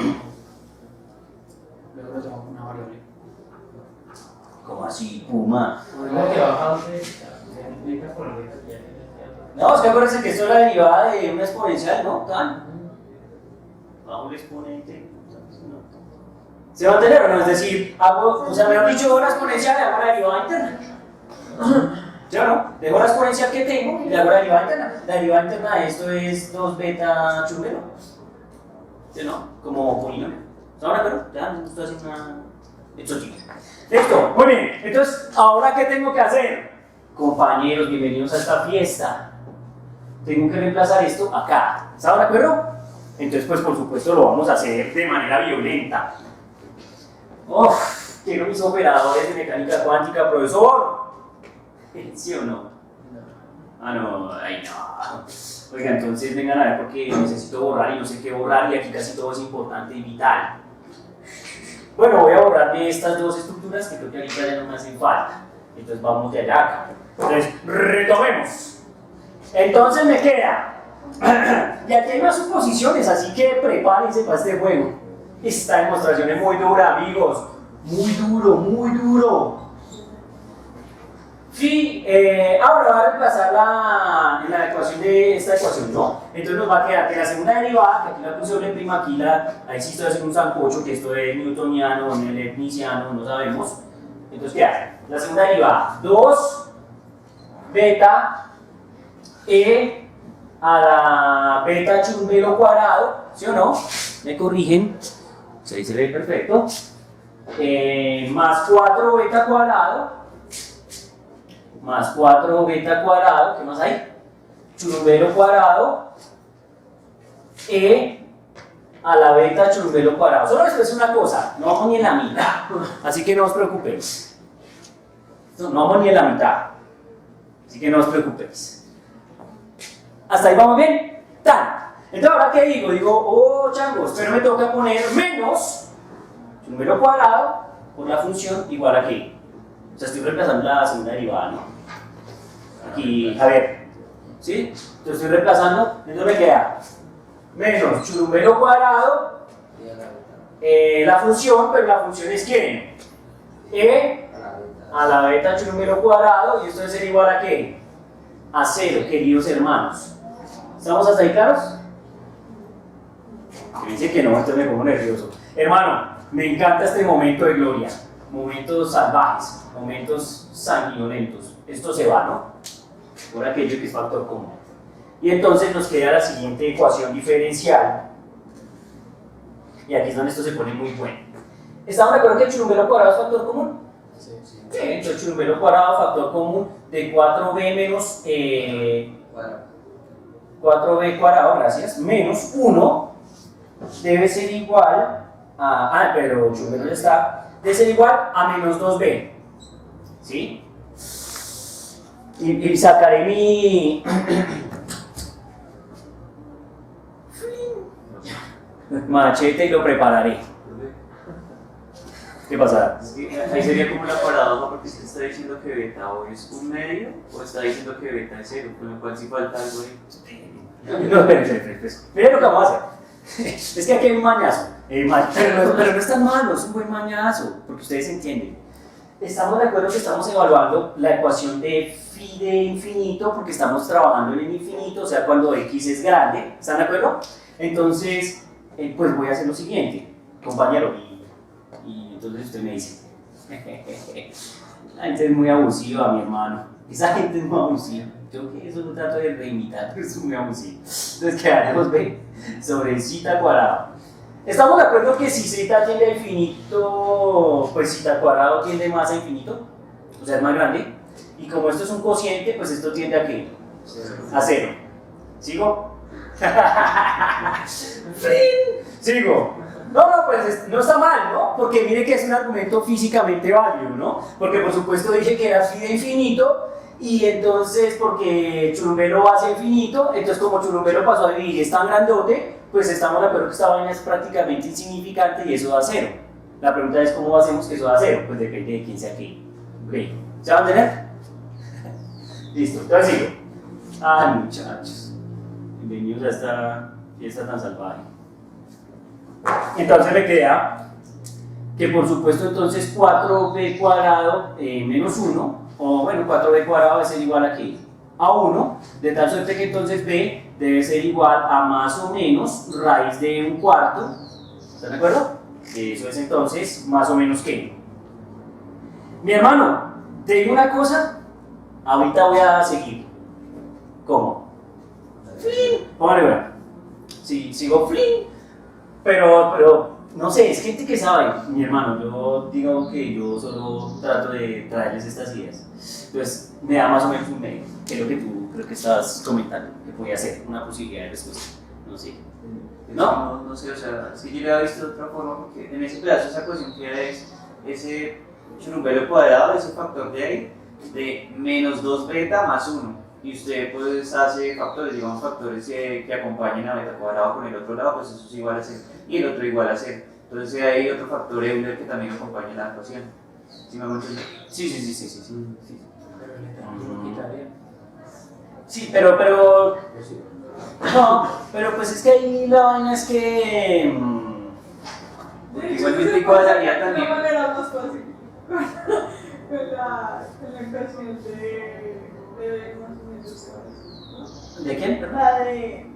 luego lo tengo como una variable. ¿Cómo así, Puma? Porque baja No, es que acuérdense que esto es la derivada de una exponencial, ¿no? Tan. Bajo el exponente. ¿Se va a entender o no? Es decir, hago, o sea, mejor dicho, una exponencial y hago la derivada interna. ¿Ya no? Dejo la exponencial que tengo y le hago la derivada interna. La derivada interna de esto es 2 beta Churumbelo. ¿Sí, no? Como polinomio. ¿Están de acuerdo? Ya, no estoy haciendo una exótica. Listo, muy bien. Entonces, ¿ahora qué tengo que hacer? Compañeros, bienvenidos a esta fiesta. Tengo que reemplazar esto acá. ¿Están de acuerdo? Entonces, pues por supuesto lo vamos a hacer de manera violenta. Uf, quiero mis operadores de mecánica cuántica, profesor. ¿Sí o no? Ah, no, ay no. Oiga, entonces vengan a ver porque necesito borrar y no sé qué borrar y aquí casi todo es importante y vital. Bueno, voy a borrar de estas 2 estructuras que creo que ahorita ya no me hacen falta. Entonces vamos de allá a acá. Entonces, retomemos. Entonces me queda. Y aquí hay más suposiciones, así que prepárense para este juego. Esta demostración es muy dura, amigos. Muy duro, muy duro. Sí, ahora va a reemplazar en la ecuación de esta ecuación, ¿no? Entonces nos va a quedar que la segunda derivada, que aquí la puse doble prima, aquí ahí sí estoy haciendo un sancocho, que esto es newtoniano, leibniziano, no sabemos. Entonces, ¿qué hace? La segunda derivada, 2 beta e a la beta Churumbelo cuadrado, ¿sí o no? Me corrigen, se ve perfecto. Más 4 beta cuadrado, más 4 beta cuadrado, ¿qué más hay? Churumbelo cuadrado, e a la beta Churumbelo cuadrado. Solo esto es una cosa, no vamos ni en la mitad, así que no os preocupéis. No vamos ni en la mitad, así que no os preocupéis. ¿Hasta ahí vamos bien? Tan. Entonces, ¿ahora qué digo? Digo, oh changos, pero me toca poner menos Churumbelo cuadrado por la función igual a qué. O sea, estoy reemplazando la segunda derivada, ¿no? Aquí, Javier. ¿Sí? Entonces estoy reemplazando, entonces me queda menos Churumbelo cuadrado, la función, pero la función es ¿quién? E a la beta Churumbelo cuadrado, y esto debe ser igual a ¿qué? A 0, queridos hermanos. ¿Estamos hasta ahí claros? Me dice que no, entonces me pongo nervioso. Hermano, me encanta este momento de gloria. Momentos salvajes, momentos sanguinolentos. Esto se va, ¿no? Por aquello que es factor común. Y entonces nos queda la siguiente ecuación diferencial. Y aquí es donde esto se pone muy bueno. ¿Estamos de acuerdo que el Churumbelo cuadrado es factor común? Sí. Sí, entonces Churumbelo cuadrado factor común de 4b menos 4b cuadrado, gracias, menos 1 debe ser igual a, pero Churumbelo ya está, debe ser igual a menos 2b, ¿sí? Y sacaré mi machete y lo prepararé. ¿Qué pasará? Es que ahí sería como la paradoja porque usted está diciendo que beta o es un medio o está diciendo que beta es 0, con lo cual si falta algo ahí. No, espera. Miren lo que vamos a hacer. Es que aquí hay un mañazo. Pero no es tan malo, es un buen mañazo, porque ustedes entienden. estamos de acuerdo que estamos evaluando la ecuación de phi de infinito porque estamos trabajando en el infinito, o sea, cuando x es grande, ¿están de acuerdo? Entonces, pues voy a hacer lo siguiente, compañero, y entonces usted me dice, la gente es muy abusiva, mi hermano, esa gente es muy abusiva, yo que eso no trato de reimitar, pero es muy abusivo. Entonces, quedaremos sobre zeta cuadrado. ¿Estamos de acuerdo que si z tiende a infinito, pues zeta cuadrado tiende más a infinito? O sea, es más grande. Y como esto es un cociente, pues esto tiende a ¿qué? A 0. ¿Sigo? ¿Sigo? No, pues no está mal, ¿no? Porque mire que es un argumento físicamente válido, ¿no? Porque por supuesto dije que era phi de infinito, y entonces porque Churumbelo va hacia infinito, entonces como Churumbelo pasó a dividir, es tan grandote, pues estamos de acuerdo que esta vaina es prácticamente insignificante y eso da 0. La pregunta es cómo hacemos que eso da 0, pues depende de quién sea quién. Okay. ¿Se va a entender? Listo, entonces sigo. Ay, muchachos, bienvenidos a esta fiesta tan salvaje. Entonces me queda que por supuesto entonces 4b cuadrado menos 1, o bueno, 4b cuadrado debe ser igual a ¿qué? A 1, de tal suerte que entonces b debe ser igual a más o menos raíz de un cuarto. ¿Están de acuerdo? Eso es entonces más o menos ¿qué? Mi hermano, te digo una cosa, ahorita voy a seguir. ¿Cómo? Flin. Póngale una. Sí, sigo flin. Pero no sé, es gente que sabe, mi hermano. Yo digo que yo solo trato de traerles estas ideas. Entonces, me da más o menos un medio, que es lo que tú creo que estabas comentando, que podía ser una posibilidad de respuesta. No sé. ¿No? No sé, o sea, es que yo le había visto de otra forma, porque en ese pedazo esa ecuación que es ese churumbelo cuadrado, ese factor de ahí, de menos 2 beta más 1. Y usted pues hace factores, digamos factores que acompañen a beta cuadrado con el otro lado, pues eso es igual a 0. Y el otro igual a 0. Entonces hay otro factor Euler que también acompaña la ecuación. ¿Sí me hago entender? Sí. Pero el eterno lo quitaría. Sí, pero no, pero pues es que ahí la vaina es que Igualmente cuadraría también. De una manera más fácil. con la ecuación de más o menos igual, ¿de quién? ¿no? La de,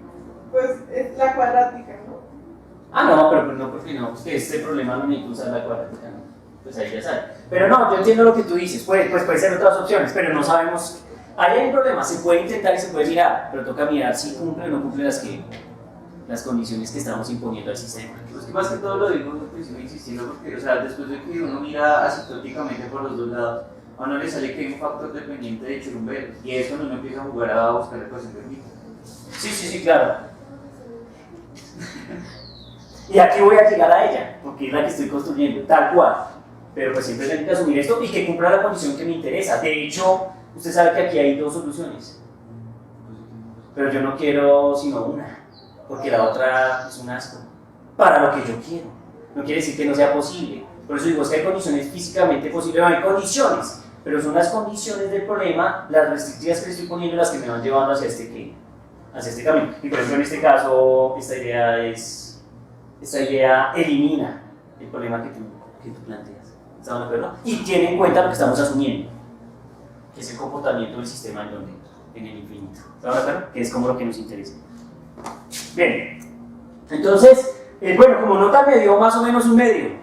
pues, es la cuadrática, ¿no? Ah, no, pero no, porque no, porque este problema no necesita usar la cuadrática, ¿no? Pues ahí ya sale. Pero no, yo entiendo lo que tú dices, puede ser otras opciones, pero no sabemos. Ahí hay un problema, se puede intentar y se puede mirar, pero toca mirar si cumple o no cumple las condiciones que estamos imponiendo al sistema. Pues que más que todo lo digo, pues sigo insistiendo porque, o sea, después de que uno mira asintóticamente por los dos lados, a uno le sale que hay un factor dependiente de Churumbelo, y es cuando uno empieza a jugar a buscar la ecuación del mismo. Sí, claro. Y aquí voy a llegar a ella, porque es la que estoy construyendo, tal cual. Pero pues siempre tengo que asumir esto y que cumpla la condición que me interesa. De hecho, usted sabe que aquí hay dos soluciones. Pero yo no quiero sino una, porque la otra es un asco. Para lo que yo quiero. No quiere decir que no sea posible. Por eso digo, es que hay condiciones físicamente posibles, no hay condiciones, pero son las condiciones del problema, las restrictivas que le estoy poniendo, las que me van llevando hacia este camino. Y por ejemplo, en este caso, esta idea elimina el problema que tú planteas. ¿Estamos de acuerdo? Y tiene en cuenta lo que estamos asumiendo, que es el comportamiento del sistema en el infinito. ¿Estamos de acuerdo? Que es como lo que nos interesa. Bien, entonces, bueno, como nota me dio más o menos un medio.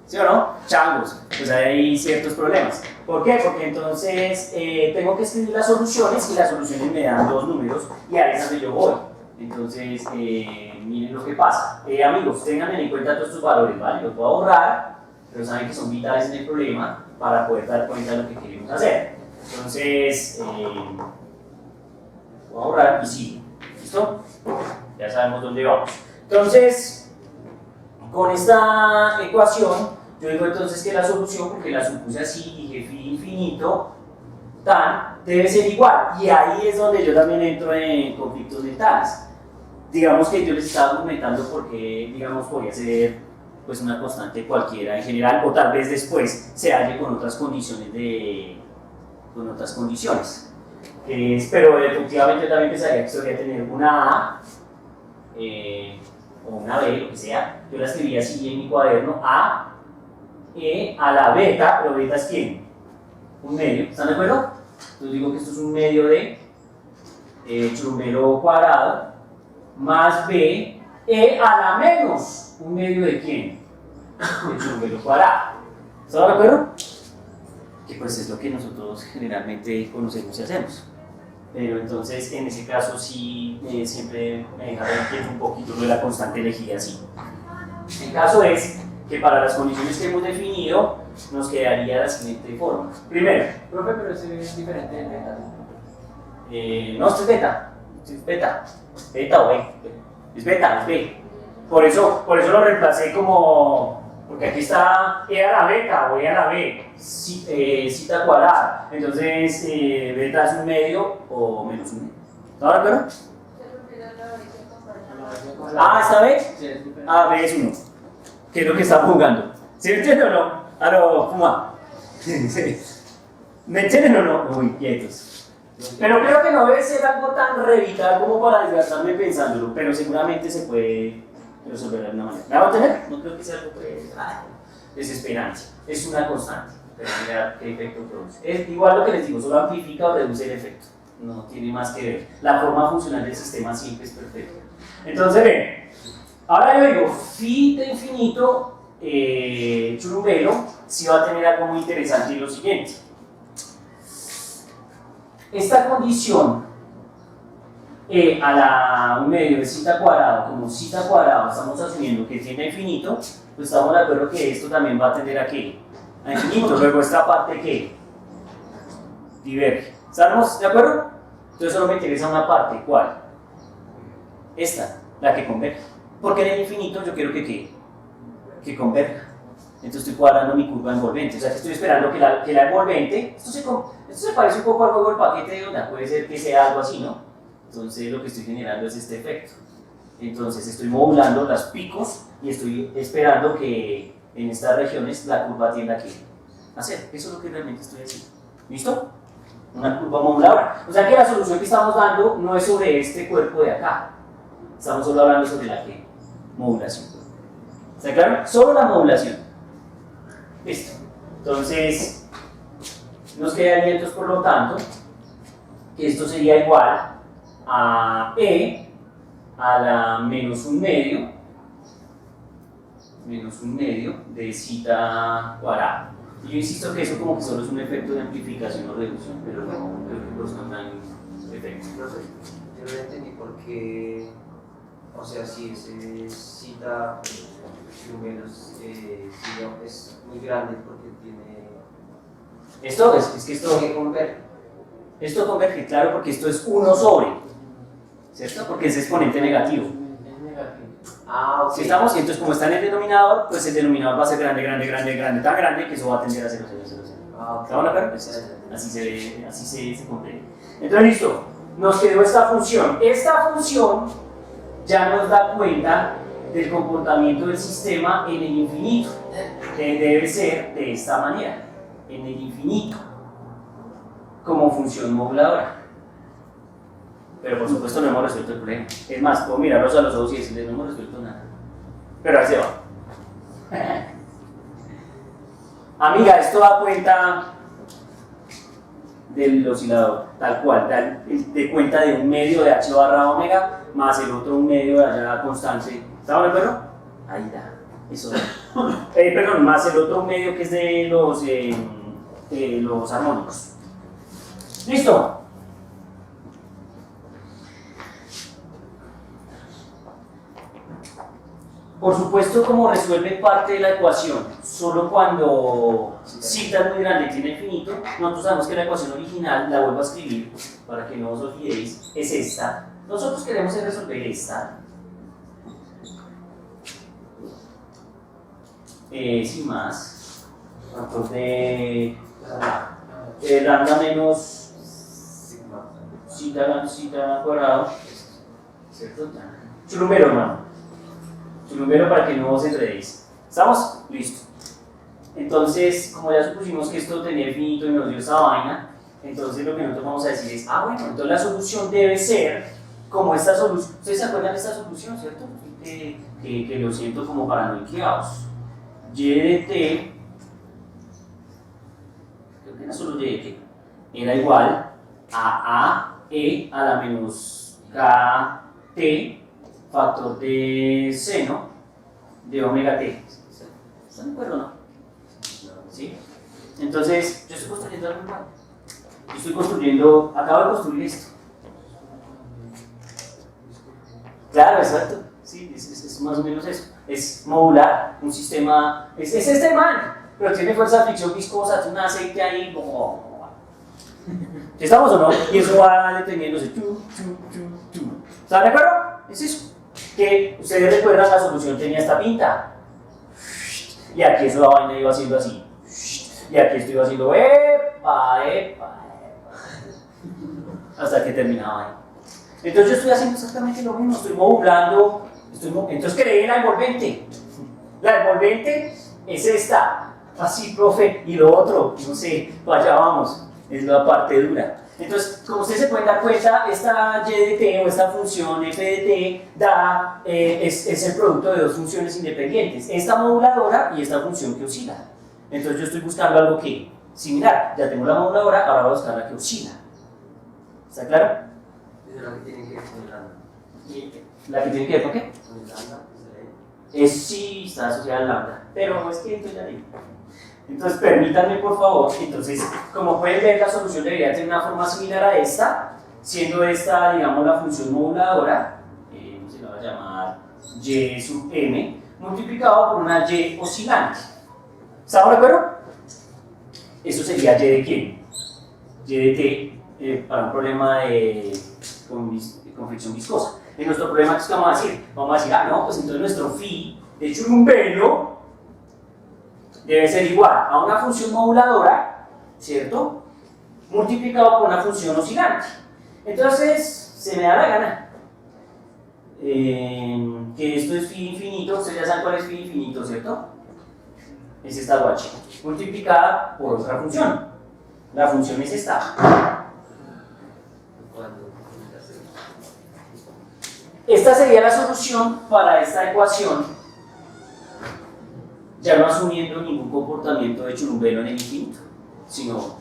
¿Sí o no? Changos, pues hay ciertos problemas. ¿Por qué? Porque entonces tengo que escribir las soluciones y las soluciones me dan dos números y a esas yo voy. Entonces, miren lo que pasa. Amigos, tengan en cuenta todos estos valores, ¿vale? Los voy a borrar, pero saben que son vitales en el problema para poder dar cuenta de lo que queremos hacer. Entonces, voy a borrar y sigo. ¿Listo? Ya sabemos dónde vamos. Entonces, con esta ecuación, yo digo entonces que la solución, porque la supuse así, dije phi infinito, tan, debe ser igual. Y ahí es donde yo también entro en conflictos mentales. Digamos que yo les estaba argumentando porque, digamos, podría ser pues una constante cualquiera en general, o tal vez después se halle con otras condiciones pero efectivamente yo también pensaría que esto debería tener una A o una B, lo que sea. Yo la escribí así en mi cuaderno, A E a la beta, pero beta es quién? Un medio, ¿están de acuerdo? Entonces digo que esto es un medio de churumbelo cuadrado más B E a la menos un medio de quién? De churumbelo cuadrado. ¿Están de acuerdo? Que pues es lo que nosotros generalmente conocemos y hacemos. Pero entonces en ese caso sí siempre me deja ver un poquito lo de la constante elegida así. El caso es que para las condiciones que hemos definido nos quedaría la siguiente forma. Primero, Profe, pero ese es diferente del beta. no, esto es beta. Esto es beta. Beta o B. Es beta, es B. Por eso lo reemplacé como. Porque aquí está E a la beta o E a la B. Cita cuadrada. Entonces, beta es un medio o menos un medio. ¿Está de acuerdo? ¿Está B? Sí, es diferente. B es 1. ¿Qué es lo que estamos jugando? ¿Sí me entienden o no? Fuma. ¿Me entienden o no? Uy, quietos. Pero creo que no debe ser algo tan radical como para desgastarme pensándolo, pero seguramente se puede resolver de alguna manera. ¿Me va a tener? No creo que sea algo desesperante. Es una constante. Pero mira qué efecto produce. Es igual lo que les digo, solo amplifica o reduce el efecto. No tiene más que ver. La forma funcional del sistema siempre es perfecta. Entonces, ven. Ahora yo digo, phi de infinito, churumbelo, sí va a tener algo muy interesante y lo siguiente. Esta condición a la un medio de zeta cuadrado, como zeta cuadrado estamos asumiendo que tiende a infinito, pues estamos de acuerdo que esto también va a tender a ¿qué? A infinito. Luego esta parte ¿qué? Diverge. ¿Estamos de acuerdo? Entonces solo me interesa una parte, ¿cuál? Esta, la que converge. Porque en el infinito yo quiero que converja. Entonces estoy cuadrando mi curva envolvente. O sea que estoy esperando que la envolvente. Esto se parece un poco al juego del paquete de onda. Puede ser que sea algo así, ¿no? Entonces lo que estoy generando es este efecto. Entonces estoy modulando los picos y estoy esperando que en estas regiones la curva tienda a hacer. Eso es lo que realmente estoy haciendo. ¿Listo? Una curva moduladora. O sea que la solución que estamos dando no es sobre este cuerpo de acá. Estamos solo hablando sobre la modulación. ¿Está claro? Solo la modulación. Listo. Entonces, nos quedaría entonces, por lo tanto, que esto sería igual a E a la menos un medio de zeta cuadrada. Y yo insisto que eso como que solo es un efecto de amplificación o reducción, pero no creo que los no dan efectos. Yo no entendí por qué, o sea, si ese cita números es muy grande porque tiene. Esto es que esto converge. Esto converge, claro, porque esto es 1 sobre, ¿cierto? Porque es exponente negativo. Es negativo. Ok. Si estamos, entonces como está en el denominador, pues el denominador va a ser grande, tan grande que eso va a tender a 0, 0, 0, 0. Ok. ¿Está bueno, pero? Así se comprende. Entonces, listo, nos quedó esta función. Esta función ya nos da cuenta del comportamiento del sistema en el infinito, que debe ser de esta manera, en el infinito, como función moduladora. Pero por supuesto no hemos resuelto el problema. Es más, puedo mirarlos a los ojos y decirles no hemos resuelto nada. Pero ahí se va. Amiga, esto da cuenta del oscilador, tal cual, de cuenta de un medio de h barra omega más el otro un medio de allá constante. ¿Estamos de acuerdo? Ahí da. Eso da. Perdón, más el otro medio que es de los armónicos. ¿Listo? Por supuesto, como resuelve parte de la ecuación, solo cuando zeta es muy grande y tiene infinito, nosotros sabemos que la ecuación original, la vuelvo a escribir para que no os olvidéis, es esta. Nosotros queremos resolver esta. Sin más, factor de lambda menos zeta cuadrado, ¿cierto? Churumbelo, hermano. Churumbelo para que no os enredéis. ¿Estamos? Listo. Entonces, como ya supusimos que esto tenía infinito y nos dio esa vaina, entonces lo que nosotros vamos a decir es, bueno, entonces la solución debe ser como esta solución. ¿Ustedes se acuerdan de esta solución, cierto? Que lo siento como paranoiqueados. Y de t y de t. Era igual a e a la menos kt factor de seno de omega t. ¿Están de acuerdo o no? ¿Sí? Entonces, yo estoy construyendo algo igual. Yo estoy construyendo, acabo de construir esto. Claro, exacto. Sí, es más o menos eso. Es modular un sistema. Es este man, pero tiene fuerza de fricción viscosa, tiene un aceite ahí. ¿Estamos o no? Y eso va deteniéndose. ¿Están de acuerdo? Es eso. Que ustedes recuerdan, la solución tenía esta pinta. Y aquí eso la vaina iba haciendo así. Y aquí estoy haciendo epa, epa, epa. Hasta que terminaba ahí. Entonces yo estoy haciendo exactamente lo mismo, estoy modulando, entonces creé la envolvente. La envolvente es esta, así, profe, y lo otro, no sé, allá vamos, es la parte dura. Entonces, como ustedes se pueden dar cuenta, esta y de t o esta función f de t es el producto de dos funciones independientes, esta moduladora y esta función que oscila. Entonces yo estoy buscando algo que similar, ya tengo la moduladora, ahora voy a buscar la que oscila. ¿Está claro? Es la que tiene que ver con el lambda. ¿La que tiene que ver con qué? Con el lambda, pues de Sí, está asociada al lambda, pero es que esto ya digo. Entonces permítanme por favor, entonces como pueden ver la solución debería tener una forma similar a esta, siendo esta digamos la función moduladora, se la va a llamar y sub m, multiplicado por una y oscilante. ¿Estamos de acuerdo? Eso sería y de quién? Y de t para un problema con fricción viscosa. En nuestro problema, ¿qué vamos a decir? Vamos a decir, no, pues entonces nuestro phi de churumbelo debe ser igual a una función moduladora, ¿cierto? Multiplicado por una función oscilante. Entonces, se me da la gana que esto es phi infinito, ustedes ya saben cuál es phi infinito, ¿cierto? Es esta h, multiplicada por otra función. La función es esta. Esta sería la solución para esta ecuación, ya no asumiendo ningún comportamiento de churumbelo en el infinito, sino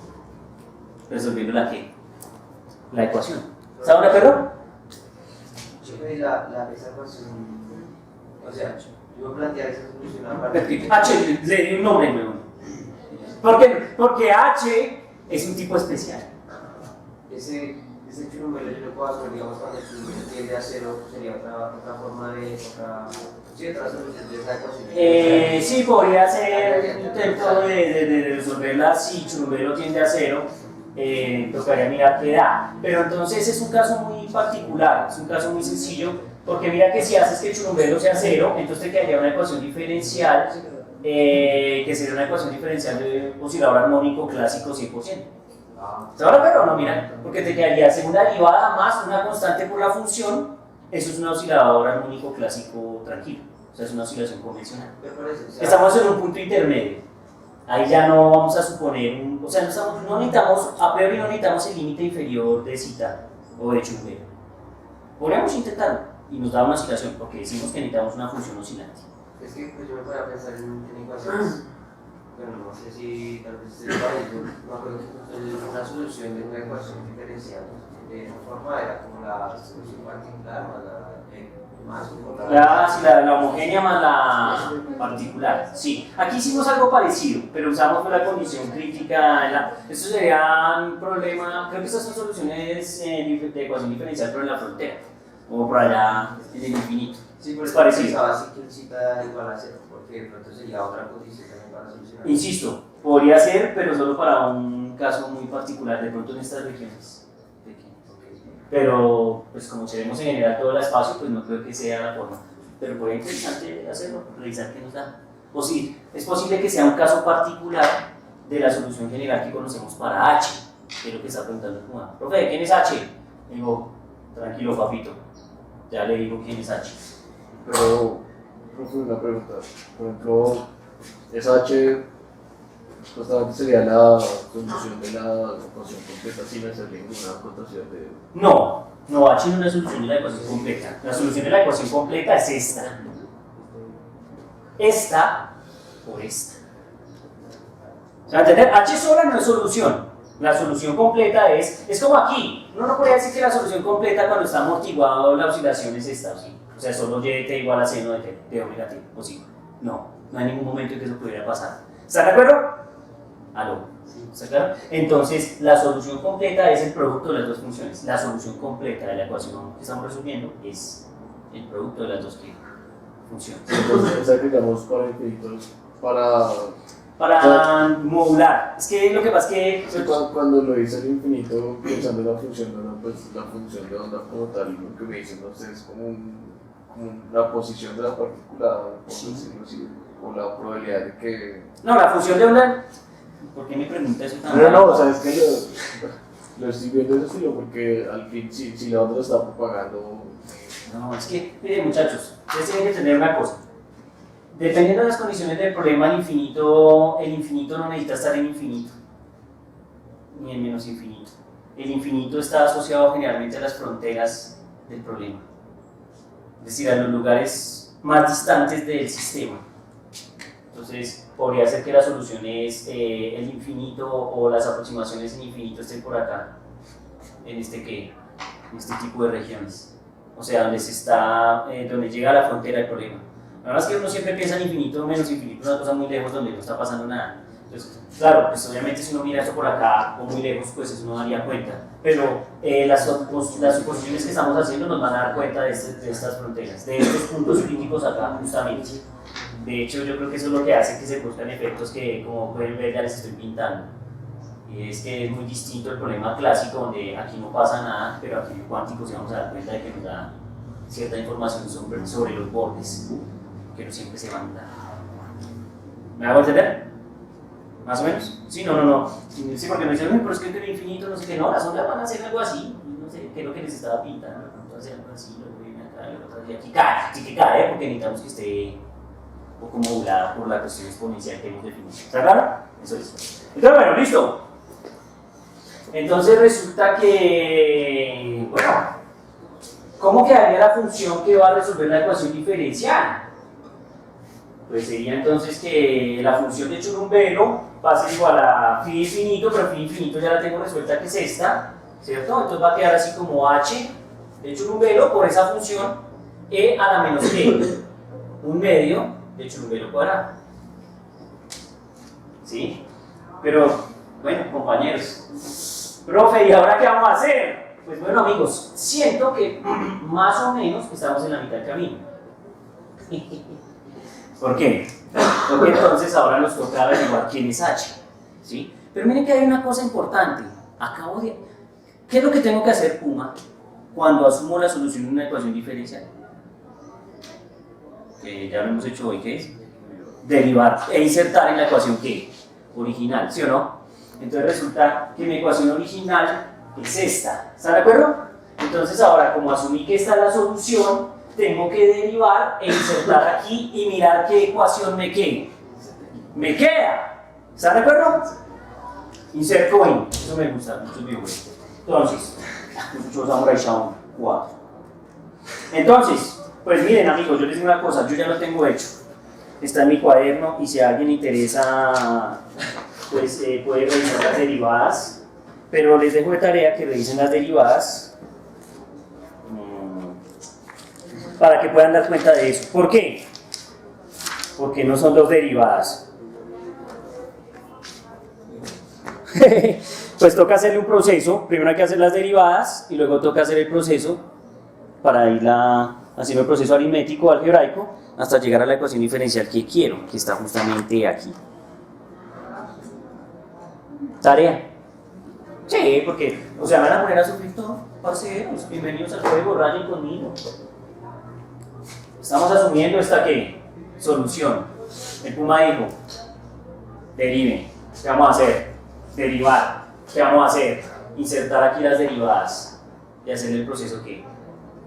resolviendo la ecuación. ¿Estamos de acuerdo? Yo creo que esa ecuación, o sea, yo voy a plantear esa solución aparte. H, le di un nombre nuevo. Porque H es un tipo especial. Ese churumbelo yo lo puedo hacer, digamos, cuando el churumbelo tiende a cero, sería otra forma de, otra solución de esa ecuación. Sí, podría ser un intento de resolverla si churumbelo tiende a cero, tocaría mirar qué da. Pero entonces es un caso muy particular, es un caso muy sencillo, porque mira que si haces que churumbelo sea cero, entonces te quedaría una ecuación diferencial, que sería una ecuación diferencial de oscilador armónico clásico 100%. ¿Se van a ver o no? Mira, porque te quedaría segunda derivada más una constante por la función, eso es un oscilador armónico clásico tranquilo, o sea, es una oscilación convencional. Estamos en un punto intermedio, ahí ya no vamos a suponer, o sea, no necesitamos, a priori no necesitamos el límite inferior de zeta o de churumbelo. Podríamos intentarlo y nos da una oscilación, porque decimos que necesitamos una función oscilante. Es que pues, yo me podía pensar en ecuaciones. Bueno, no sé si tal vez yo me acuerdo que una solución de una ecuación diferencial de esa forma era como la solución particular más la homogénea más la particular. Sí, aquí hicimos algo parecido, pero usamos la condición crítica. Esto sería un problema, creo que estas son soluciones de ecuación diferencial, pero en la frontera, o por allá en el infinito. Sí, pero es parecido. Así que el zeta igual a cero, porque de pronto sería otra condición también para solucionar. Insisto, podría ser, pero solo para un caso muy particular, de pronto en estas regiones pequeñas. Pero, pues como queremos en general todo el espacio, pues no creo que sea la forma. Pero podría ser interesante hacerlo, revisar qué nos da. O sí, es posible que sea un caso particular de la solución general que conocemos para H, que es lo que está preguntando Juan. Profe, ¿quién es H? Digo, tranquilo papito, ya le digo quién es H. Pero, profe, una pregunta. Por ejemplo, esa H justamente sería la solución de la ecuación completa sin hacerle ninguna acotación de... No, H no es la solución de la ecuación completa. La solución de la ecuación completa es esta. Esta por esta. O sea, entender, H sola no es solución. La solución completa es como aquí. Uno no podría decir que la solución completa cuando está amortiguado la oscilación es esta, ¿sí? O sea, solo y t igual a seno de omega t, o sí. No hay ningún momento en que eso pudiera pasar. ¿Están de acuerdo? ¿Aló? ¿Está claro? Entonces, la solución completa es el producto de las dos funciones. La solución completa de la ecuación que estamos resolviendo es el producto de las dos funciones. Entonces, o sea, digamos, para infinitos, Para modular. Es que lo que pasa es que... cuando lo hice al infinito, pensando en la función de onda, pues la función de onda como tal, lo que me dicen, no sé, es como la posición de la partícula, por decirlo así, o la probabilidad de que... No, la función de onda... ¿Por qué me pregunta eso tan No, o sea, es que lo estoy viendo de ese estilo, porque al fin, si la onda lo está propagando... No, es que, miren muchachos, ustedes tienen que entender una cosa. Dependiendo de las condiciones del problema, el infinito no necesita estar en infinito, ni en menos infinito. El infinito está asociado generalmente a las fronteras del problema, es decir, a los lugares más distantes del sistema. Entonces, podría ser que la solución es el infinito o las aproximaciones en infinito estén por acá, en este tipo de regiones. O sea, donde llega a la frontera del problema. Nada más que uno siempre piensa en infinito o menos infinito, una cosa muy lejos donde no está pasando nada. Entonces, claro, pues obviamente si uno mira esto por acá o muy lejos, pues eso no daría cuenta. Pero las suposiciones que estamos haciendo nos van a dar cuenta de estas fronteras, de estos puntos críticos acá justamente. De hecho, yo creo que eso es lo que hace que se produzcan efectos que, como pueden ver, ya les estoy pintando. Y es que es muy distinto el problema clásico, donde aquí no pasa nada, pero aquí en cuántico se vamos a dar cuenta de que nos da cierta información sobre los bordes, que no siempre se van a dar. ¿Me hago entender? ¿Más o menos? Sí, no. Sí, porque me dicen, pero es que el infinito, no sé qué, no, las ondas van a hacer algo así, no sé qué es lo que les estaba pintando, no hacer algo así, luego viene acá, y otra vez aquí cae, sí que cae, porque necesitamos que esté un poco modulada por la cuestión exponencial que hemos definido. ¿Está claro? Eso es. Entonces, bueno, listo. Entonces resulta que, bueno, ¿cómo quedaría la función que va a resolver la ecuación diferencial? Pues sería entonces que la función de Churumbelo va a ser igual a phi infinito, pero phi infinito ya la tengo resuelta, que es esta, ¿cierto? Entonces va a quedar así como h de Churumbelo por esa función e a la menos que un medio de Churumbelo cuadrado. ¿Sí? Pero, bueno, compañeros, profe, ¿y ahora qué vamos a hacer? Pues bueno, amigos, siento que más o menos estamos en la mitad del camino. ¿Por qué? Porque entonces ahora nos toca averiguar quién es h, ¿sí? Pero miren que hay una cosa importante. ¿Qué es lo que tengo que hacer, Puma, cuando asumo la solución de una ecuación diferencial? Que ya lo hemos hecho hoy, ¿qué es? Derivar e insertar en la ecuación ¿qué? Original, ¿sí o no? Entonces resulta que mi ecuación original es esta, ¿están de acuerdo? Entonces ahora, como asumí que esta es la solución, tengo que derivar e insertar aquí y mirar qué ecuación me queda. ¿Están de acuerdo? Insert coin, eso me gusta, mucho bien. Entonces, muchos Samurai Shodown 4. Entonces, pues miren amigos, yo les digo una cosa, yo ya lo tengo hecho. Está en mi cuaderno y si a alguien le interesa, pues puede revisar las derivadas. Pero les dejo de tarea que revisen las derivadas para que puedan dar cuenta de eso. ¿Por qué? Porque no son dos derivadas. Pues toca hacerle un proceso, primero hay que hacer las derivadas y luego toca hacer el proceso para ir haciendo el proceso aritmético, algebraico, hasta llegar a la ecuación diferencial que quiero, que está justamente aquí. ¿Tarea? Sí, porque, o sea, van a poner a sufrir todo, parceros, bienvenidos al código, rayen conmigo. Estamos asumiendo esta ¿qué? Solución. El Puma dijo, derive. ¿Qué vamos a hacer? Derivar. ¿Qué vamos a hacer? Insertar aquí las derivadas y hacer el proceso ¿qué?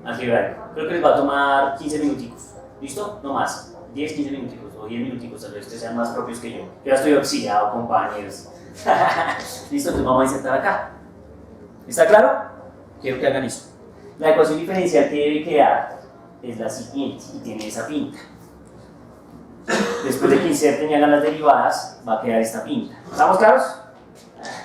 Algebraico. Creo que les va a tomar 15 minuticos. ¿Listo? No más. 10, 15 minuticos o 10 minuticos, tal vez ustedes sean más propios que yo. Yo ya estoy oxidado, compañeros. ¿Listo? Entonces vamos a insertar acá. ¿Está claro? Quiero que hagan eso. La ecuación diferencial que debe quedar es la siguiente y tiene esa pinta. Después de que inserten y hagan las derivadas, va a quedar esta pinta. ¿Estamos claros?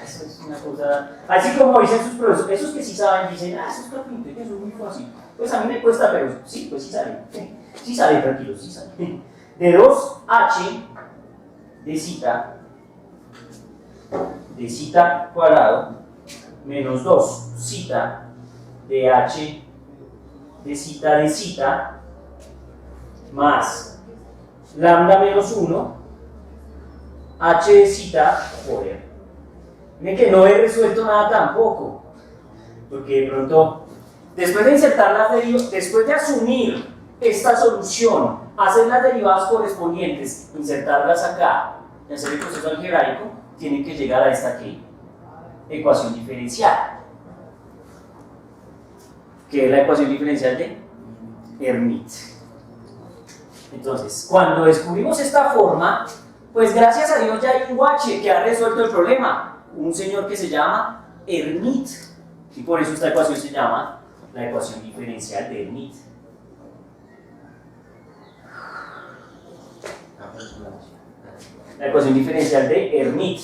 Eso es una cosa. Así como dicen sus profesores, esos que sí saben, dicen, eso es carpintero, que eso es muy fácil. Pues a mí me cuesta, pero sí, pues sí saben. Sí saben, tranquilos, sí saben. De 2h de zeta cuadrado menos 2 zeta de h de zeta más lambda menos 1 h de zeta, joder. Miren que no he resuelto nada tampoco, porque de pronto, después de insertar las derivadas, después de asumir esta solución, hacer las derivadas correspondientes, insertarlas acá y hacer el proceso algebraico, tienen que llegar a esta ¿qué? Ecuación diferencial, que es la ecuación diferencial de Hermite. Entonces, cuando descubrimos esta forma, pues gracias a Dios ya hay un guache que ha resuelto el problema, un señor que se llama Hermite, y por eso esta ecuación se llama la ecuación diferencial de Hermite. La ecuación diferencial de Hermite.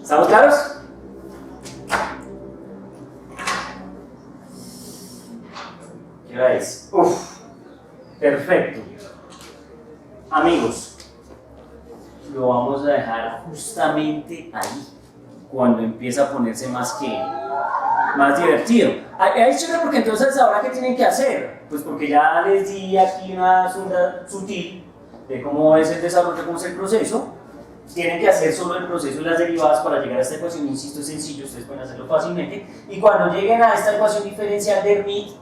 ¿Estamos claros? ¿Qué hora es? Uf, perfecto. Amigos, lo vamos a dejar justamente ahí, cuando empieza a ponerse más divertido. Ahí chévere porque entonces ahora ¿qué tienen que hacer? Pues porque ya les di aquí una sonda sutil de cómo es el desarrollo, cómo es el proceso. Tienen que hacer solo el proceso y las derivadas para llegar a esta ecuación, insisto, es sencillo, ustedes pueden hacerlo fácilmente. Y cuando lleguen a esta ecuación diferencial de Hermite,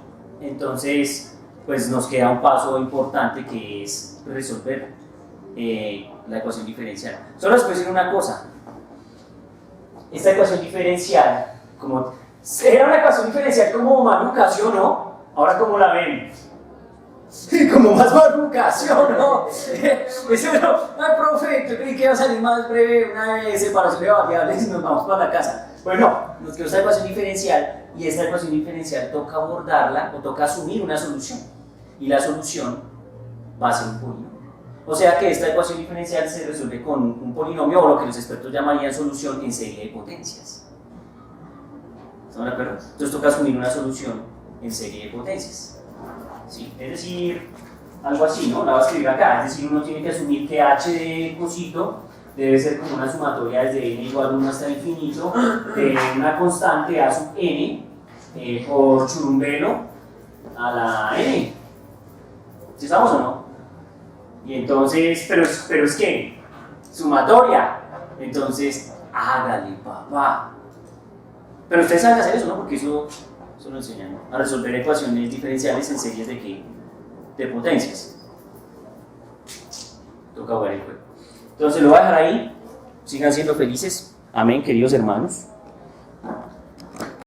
entonces pues nos queda un paso importante que es resolver la ecuación diferencial. Solo les puedo decir una cosa, esta ecuación diferencial, como era una ecuación diferencial como maluca, ¿sí o no? Ahora ¿cómo la ven? Como más maluca, ¿sí o no? Eso no, ay profe, yo creí que iba a salir más breve una separación de variables y nos vamos para la casa. Bueno, nos quedó esta ecuación diferencial y esta ecuación diferencial toca abordarla o toca asumir una solución y la solución va a ser un polinomio. O sea que esta ecuación diferencial se resuelve con un polinomio o lo que los expertos llamarían solución en serie de potencias. ¿Estamos de acuerdo? Entonces toca asumir una solución en serie de potencias. ¿Sí? Es decir, algo así, ¿no? La voy a escribir acá. Es decir, uno tiene que asumir que h de cosito debe ser como una sumatoria desde n igual a 1 hasta infinito de una constante a sub n por churumbelo a la n. ¿Sí estamos o no? Y entonces, pero es que, sumatoria. Entonces, hágale, papá. Pero ustedes saben hacer eso, ¿no? Porque eso lo enseñan, ¿no? A resolver ecuaciones diferenciales en series de ¿qué? De potencias. Toca jugar el juego. Entonces lo voy a dejar ahí. Sigan siendo felices. Amén, queridos hermanos.